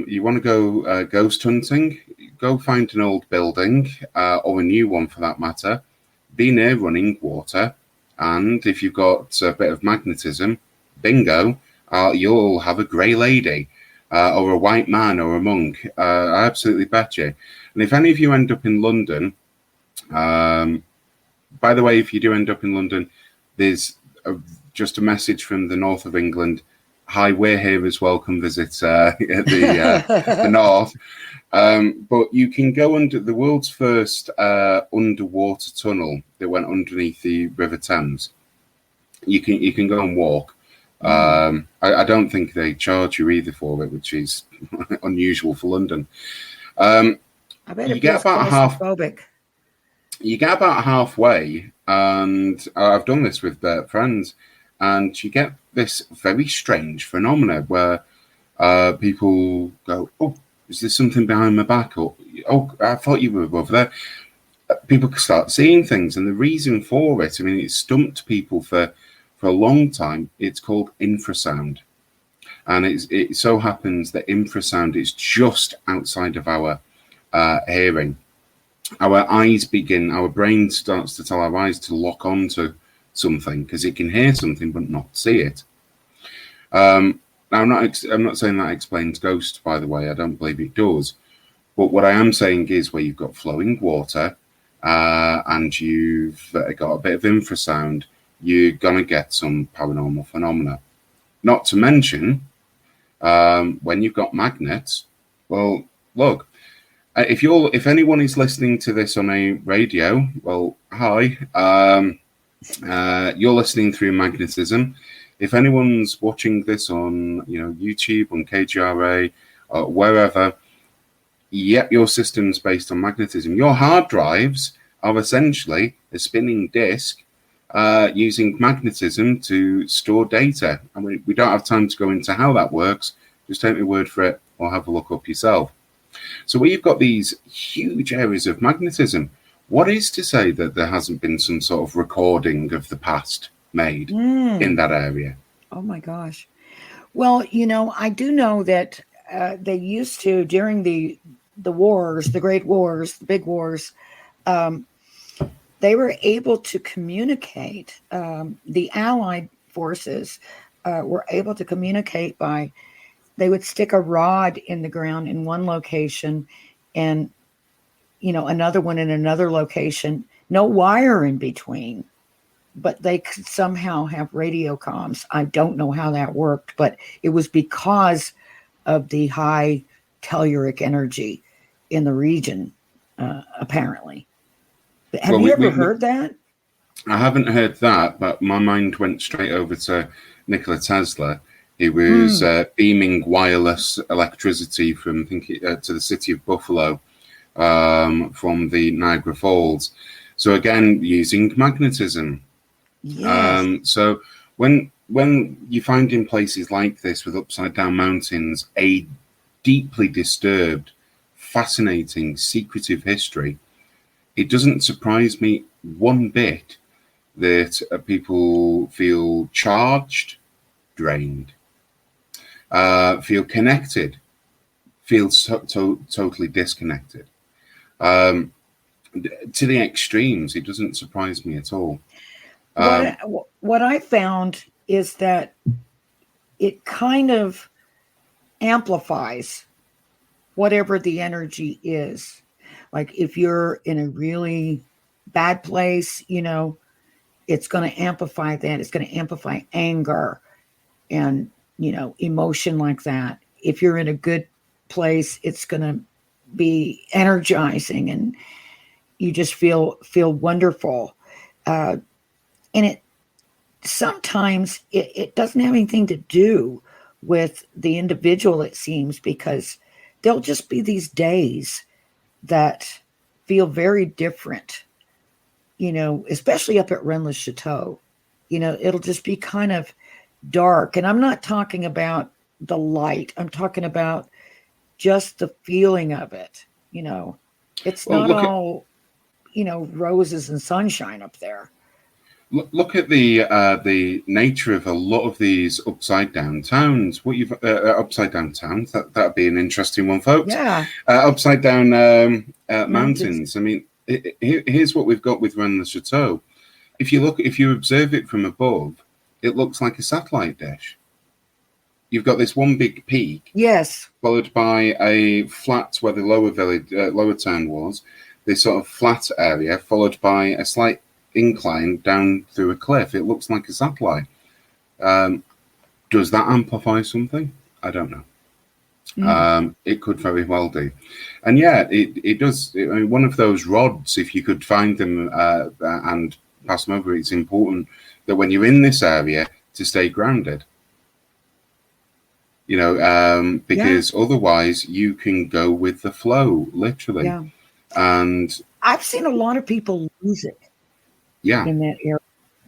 you want to go ghost hunting, go find an old building, or a new one for that matter, be near running water, and if you've got a bit of magnetism, bingo, you'll have a grey lady, or a white man, or a monk. I absolutely bet you. And if any of you end up in London, by the way, if you do end up in London, there's just a message from the north of England. Hi, we're here as well. Come visit the north. But you can go under the world's first underwater tunnel that went underneath the River Thames. You can go and walk. I don't think they charge you either for it, which is unusual for London. I bet You it get feels about claustrophobic. you get about halfway, and I've done this with friends, and you get this very strange phenomena where people go, "Oh, is there something behind my back?" Or, "Oh, I thought you were over there." People start seeing things, and the reason for it, I mean, it's stumped people for a long time. It's called infrasound, and it so happens that infrasound is just outside of our hearing. Our brain starts to tell our eyes to lock onto something because it can hear something but not see it. Now, I'm not saying that explains ghosts, by the way. I don't believe it does. But what I am saying is where you've got flowing water and you've got a bit of infrasound, you're going to get some paranormal phenomena. Not to mention, when you've got magnets, well, look, if anyone is listening to this on a radio, well, hi, you're listening through magnetism. If anyone's watching this on, YouTube, on KGRA, wherever, yep, your system's based on magnetism. Your hard drives are essentially a spinning disk using magnetism to store data. I mean, we don't have time to go into how that works. Just take my word for it or have a look up yourself. So where you've got these huge areas of magnetism, what is to say that there hasn't been some sort of recording of the past made in that area? Oh my gosh. Well, I do know that they used to, during the wars, the great wars, the big wars, they were able to communicate. The Allied forces were able to communicate by, they would stick a rod in the ground in one location and, another one in another location, no wire in between, but they could somehow have radio comms. I don't know how that worked, but it was because of the high telluric energy in the region, apparently. Have you ever heard that? I haven't heard that, but my mind went straight over to Nikola Tesla. He was beaming wireless electricity from, I think, to the city of Buffalo from the Niagara Falls. So again, using magnetism. Yes. So when you find in places like this with upside down mountains a deeply disturbed, fascinating, secretive history, it doesn't surprise me one bit that people feel charged, drained, feel connected, feel totally disconnected. To the extremes, it doesn't surprise me at all. What I found is that it kind of amplifies whatever the energy is. Like if you're in a really bad place, it's going to amplify that. It's going to amplify anger and, emotion like that. If you're in a good place, it's going to be energizing and you just feel wonderful. And it sometimes it doesn't have anything to do with the individual, it seems, because there'll just be these days that feel very different, especially up at Rennes Chateau. It'll just be kind of dark. And I'm not talking about the light. I'm talking about just the feeling of it. It's not all, roses and sunshine up there. Look at the nature of a lot of these upside down towns. What you've upside down towns, that'd be an interesting one, folks. Yeah. Upside down mountains. I mean, here's what we've got with Rennes Chateau. If you observe it from above, it looks like a satellite dish. You've got this one big peak, yes, followed by a flat where the lower town was. This sort of flat area, followed by a slight incline down through a cliff. It looks like a satellite. Does that amplify something? I don't know. It could very well do. And yeah, it does. I mean, one of those rods, if you could find them and pass them over, it's important that when you're in this area to stay grounded. because otherwise you can go with the flow, literally. Yeah. And I've seen a lot of people lose it in that area.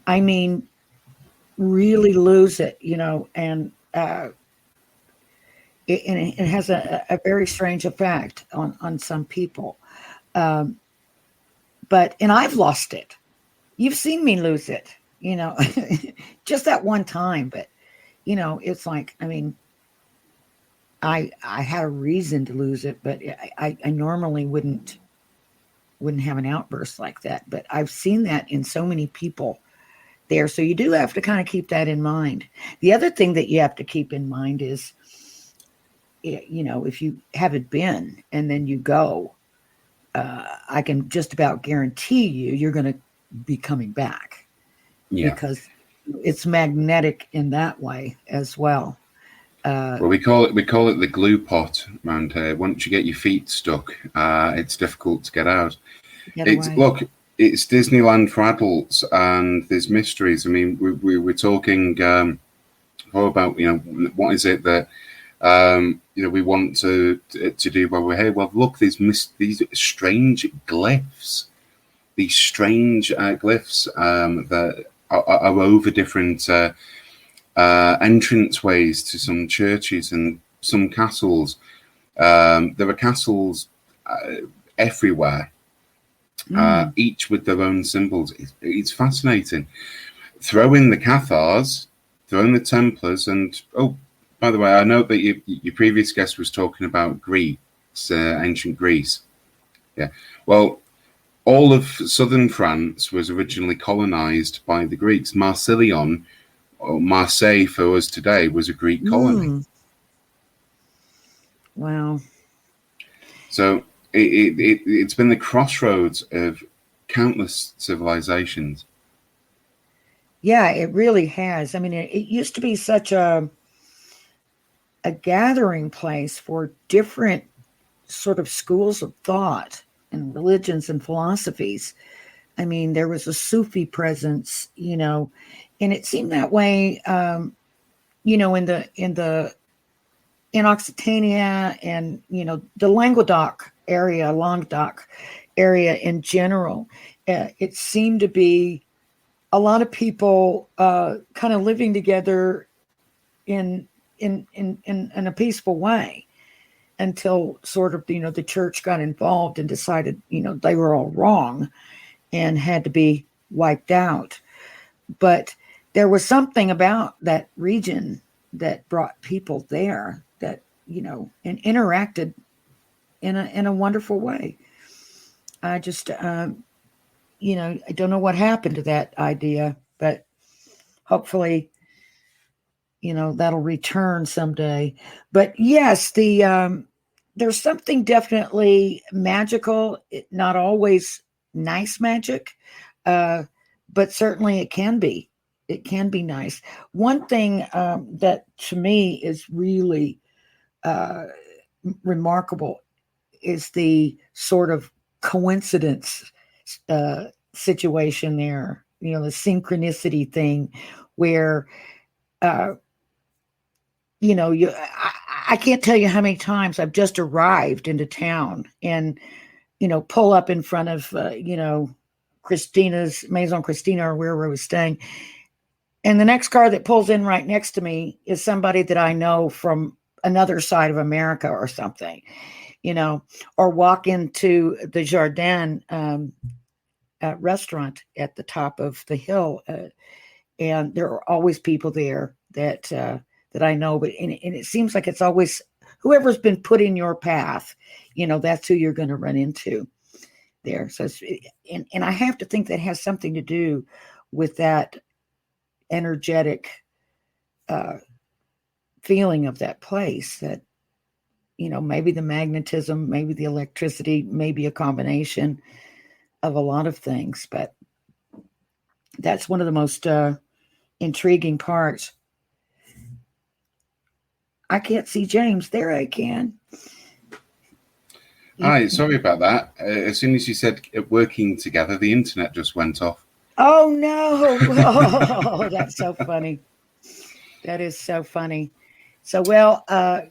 I mean, really lose it, and it has a very strange effect on some people. And I've lost it. You've seen me lose it, just that one time. But, it's like, I mean, I had a reason to lose it, but I normally wouldn't have an outburst like that. But I've seen that in so many people there. So you do have to kind of keep that in mind. The other thing that you have to keep in mind is, if you haven't been and then you go, I can just about guarantee you're going to be coming back, because it's magnetic in that way as well. Well, we call it the glue pot around here. Once you get your feet stuck, it's difficult to get out. It's Disneyland for adults, and there's mysteries. I mean, we were talking about what is it that we want to do while we're here. Well, look, these strange glyphs, that are over different entranceways to some churches and some castles. There are castles everywhere, each with their own symbols. It's fascinating. Throw in the Cathars, throw in the Templars, and by the way, I know that your previous guest was talking about Greece, ancient Greece. Yeah. Well, all of southern France was originally colonized by the Greeks. Marseillon, or Marseille for us today, was a Greek colony. Wow. So it's been the crossroads of countless civilizations. Yeah, it really has. I mean, it used to be such a gathering place for different sort of schools of thought and religions and philosophies. I mean, there was a Sufi presence, and it seemed that way, in Occitania and, the Languedoc area in general. It seemed to be a lot of people kind of living together in a peaceful way, until sort of, the church got involved and decided, they were all wrong and had to be wiped out. But there was something about that region that brought people there that, and interacted in a wonderful way. I just, I don't know what happened to that idea, but hopefully, that'll return someday. But yes, there's something definitely magical, not always nice magic, but certainly it can be nice. One thing that to me is really remarkable is the sort of coincidence situation there, the synchronicity thing where I can't tell you how many times I've just arrived into town and, pull up in front of, Christina's Maison Christina or wherever I was staying. And the next car that pulls in right next to me is somebody that I know from another side of America or something, or walk into the Jardin restaurant at the top of the hill. And there are always people there that I know, but and it seems like it's always whoever's been put in your path, that's who you're going to run into there. So, and I have to think that has something to do with that energetic feeling of that place, that, maybe the magnetism, maybe the electricity, maybe a combination of a lot of things, but that's one of the most intriguing parts. I can't see James. There I can. Hi, sorry about that. As soon as you said working together, the internet just went off. Oh, no. Oh, that's so funny. That is so funny. So, well, we're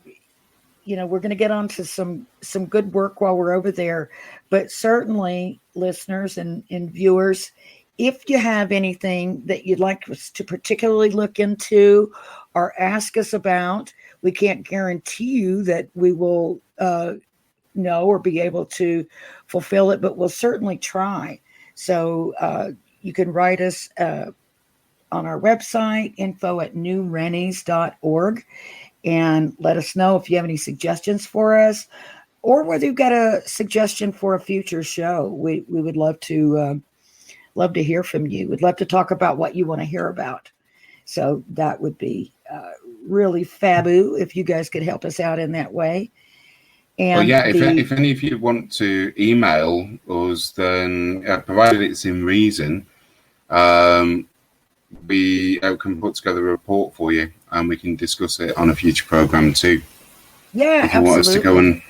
going to get on to some good work while we're over there. But certainly, listeners and viewers, if you have anything that you'd like us to particularly look into or ask us about, we can't guarantee you that we will know or be able to fulfill it, but we'll certainly try. So you can write us on our website, info@newrennies.org, and let us know if you have any suggestions for us or whether you've got a suggestion for a future show. We would love to hear from you. We'd love to talk about what you want to hear about. So that would be really fabu if you guys could help us out in that way. And well, yeah, if any of you want to email us, then provided it's in reason, we can put together a report for you and we can discuss it on a future program too. Yeah, if you want us to go and...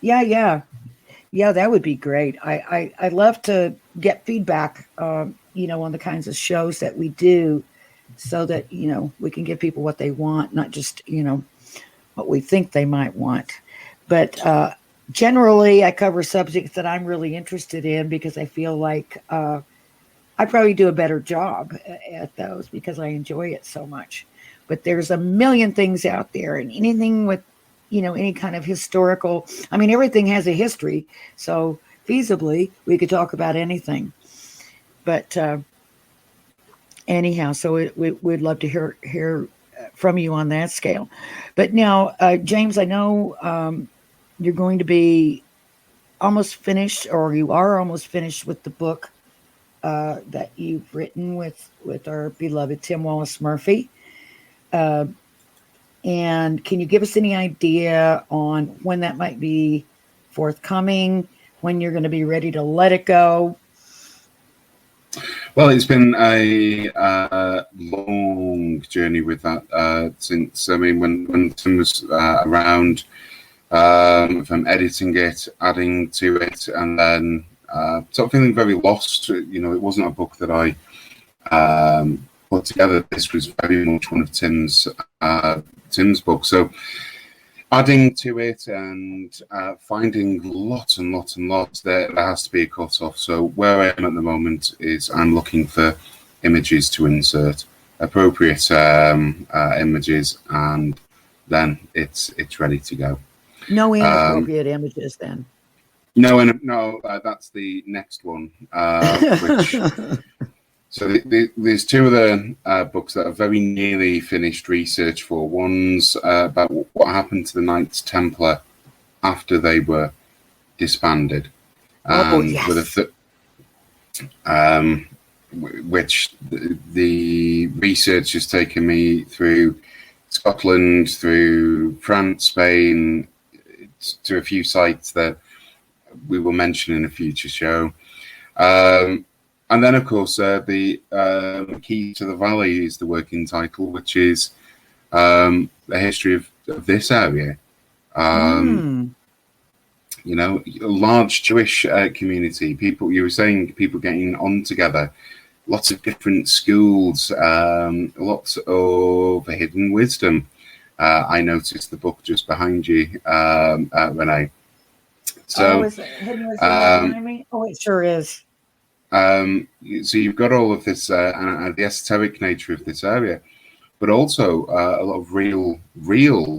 Yeah, that would be great. I love to get feedback, on the kinds of shows that we do so that, we can give people what they want, not just, what we think they might want. But generally, I cover subjects that I'm really interested in because I feel like I probably do a better job at those because I enjoy it so much. But there's a million things out there, and anything with, any kind of historical, everything has a history. So feasibly, we could talk about anything. But anyhow, so we'd love to hear from you on that scale. But now, James, I know you're going to be almost finished, or you are almost finished with the book that you've written with our beloved Tim Wallace Murphy. And can you give us any idea on when that might be forthcoming, when you're going to be ready to let it go? Well, it's been a long journey with that since, when Tim was around, from editing it, adding to it, and then sort of feeling very lost. It wasn't a book that I put together. This was very much one of Tim's books. So adding to it and finding lots and lots and lots, there has to be a cut off. So where I am at the moment is I'm looking for images to insert, appropriate images, and then it's ready to go. No inappropriate images then. No, that's the next one. So there's two other books that are very nearly finished research for. One's about what happened to the Knights Templar after they were disbanded, yes. Which the research has taken me through Scotland, through France, Spain, to a few sites that we will mention in a future show. And then, of course, the Key to the Valley is the working title, which is the history of this area. A large Jewish community. People, you were saying, people getting on together. Lots of different schools. Lots of hidden wisdom. I noticed the book just behind you, Renee. So, is it hidden wisdom behind me? Oh, it sure is. So you've got all of this and the esoteric nature of this area, but also a lot of real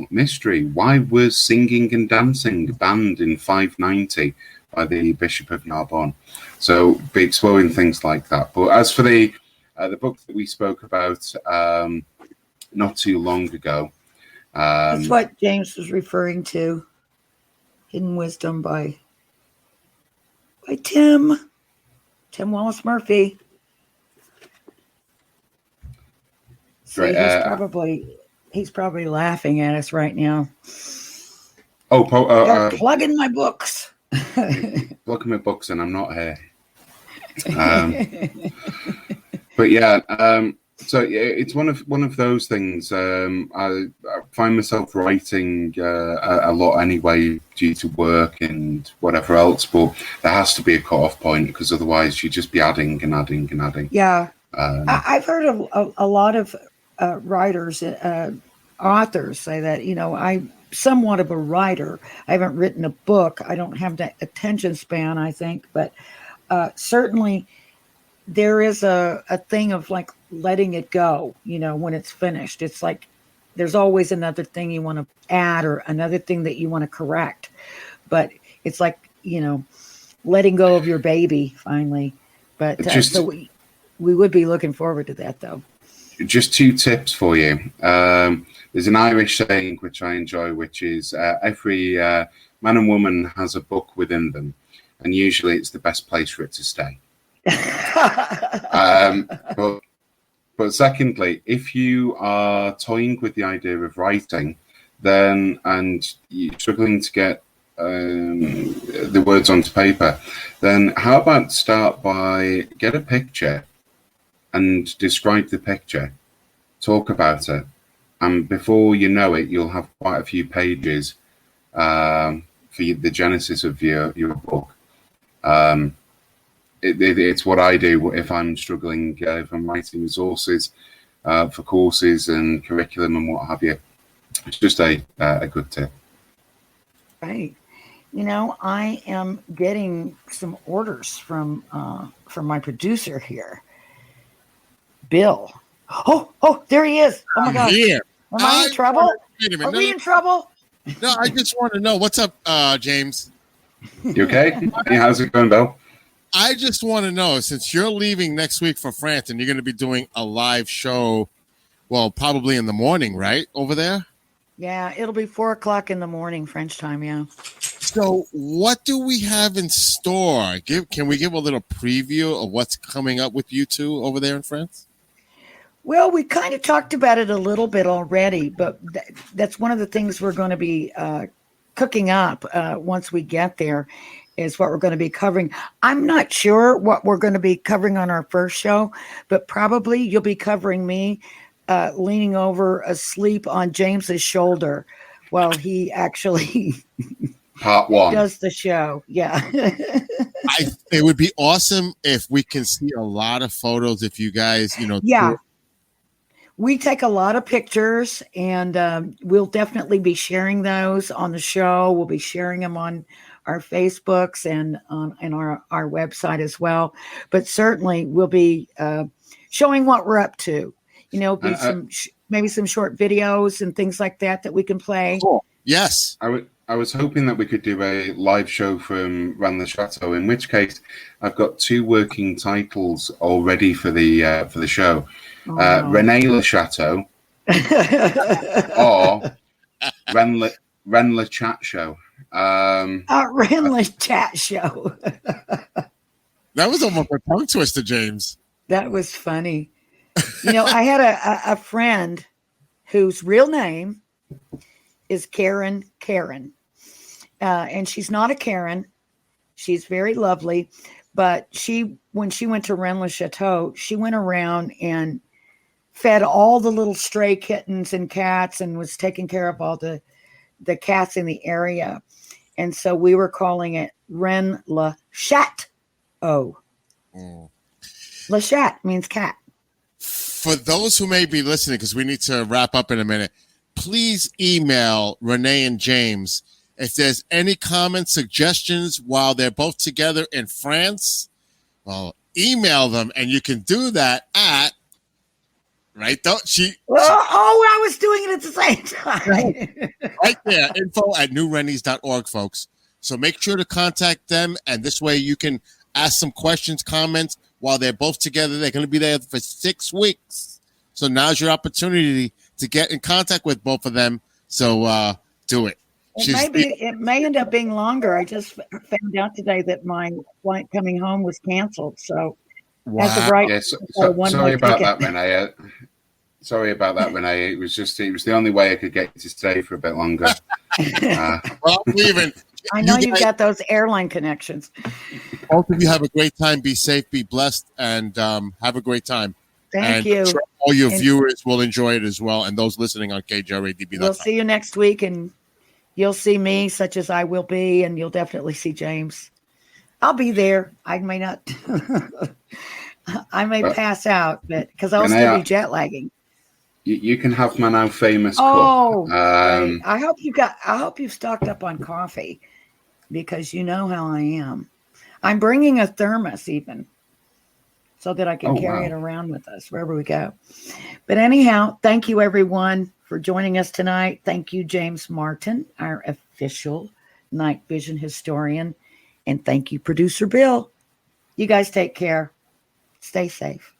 mystery. Why was singing and dancing banned in 590 by the Bishop of Narbonne? So be exploring things like that. But as for the book that we spoke about not too long ago, that's what James was referring to. Hidden Wisdom by Tim Wallace Murphy. So right, he's probably laughing at us right now. Plugging my books. Plugging my books, and I'm not here. But yeah, so it's one of those things. I find myself writing a lot anyway due to work and whatever else, but there has to be a cut-off point because otherwise you just be adding and adding and adding. Yeah, I've heard a lot of writers, authors say that, I'm somewhat of a writer. I haven't written a book. I don't have that attention span, I think, but certainly there is a thing of like letting it go, when it's finished. It's like there's always another thing you want to add or another thing that you want to correct. But it's like, letting go of your baby finally. But so we would be looking forward to that, though. Just 2 tips for you. There's an Irish saying which I enjoy, which is every man and woman has a book within them, and usually it's the best place for it to stay. But secondly, if you are toying with the idea of writing, then and you're struggling to get the words onto paper, then how about start by get a picture and describe the picture, talk about it, and before you know it, you'll have quite a few pages for the genesis of your book. It's what I do if I'm struggling, if I'm writing resources for courses and curriculum and what have you. It's just a good tip. Right. I am getting some orders from my producer here, Bill. Oh, there he is. Oh my gosh. Here. Am I in trouble? Wait a minute. Are we in trouble? No, I just want to know. What's up, James? You okay? Hey, how's it going, Bill? I just want to know, since you're leaving next week for France and you're going to be doing a live show, well, probably in the morning, right? Over there? Yeah, it'll be 4:00 in the morning, French time, yeah. So what do we have in store? Can we give a little preview of what's coming up with you two over there in France? Well, we kind of talked about it a little bit already, but that's one of the things we're going to be cooking up once we get there, is what we're going to be covering. I'm not sure what we're going to be covering on our first show, but probably you'll be covering me leaning over asleep on James's shoulder while he actually Part 1 does the show. Yeah. It would be awesome if we can see a lot of photos if you guys, Yeah. We take a lot of pictures, and we'll definitely be sharing those on the show. We'll be sharing them on our Facebooks and on our website as well. But certainly we'll be showing what we're up to. Maybe some short videos and things like that we can play. Cool. Yes. I was hoping that we could do a live show from Rennes le Chateau, in which case I've got 2 working titles already for the show. Rennes le Chateau or Rennes le Chat Show. Rennes le Chat Show. That was almost a tongue twister, James. That was funny. I had a friend whose real name is Karen. And she's not a Karen. She's very lovely. But when she went to Rennes le Chateau, she went around and fed all the little stray kittens and cats and was taking care of all the cats in the area. And so we were calling it Rennes le Chat-O. Le Chat means cat. For those who may be listening, because we need to wrap up in a minute, please email Renee and James if there's any comments, suggestions while they're both together in France. Well, email them, and you can do that at right. Don't she? I was doing it at the same time. Right there, info@newrennies.org, folks. So make sure to contact them, and this way you can ask some questions, comments while they're both together. They're going to be there for 6 weeks. So now's your opportunity to get in contact with both of them. So do it. It may end up being longer. I just found out today that my flight coming home was canceled. So as of right, sorry about that, Renee. Sorry about that, Renee. It was the only way I could get you to stay for a bit longer. Well, leaving. I know you've got those airline connections. Both of you have a great time. Be safe, be blessed, and have a great time. Thank you. Sure all your viewers will enjoy it as well, and those listening on KJRADB. We'll see you next week, and you'll see me, such as I will be, and you'll definitely see James. I'll be there. I may not. I may pass out, but because I'll still be jet lagging. You can have my now famous Oh, cup. great. I hope you've stocked up on coffee, because you know how I am. I'm bringing a thermos even, so that I can carry it around with us wherever we go. But anyhow, thank you everyone for joining us tonight. Thank you, James Martin, our official night vision historian. And thank you, producer Bill. You guys take care. Stay safe.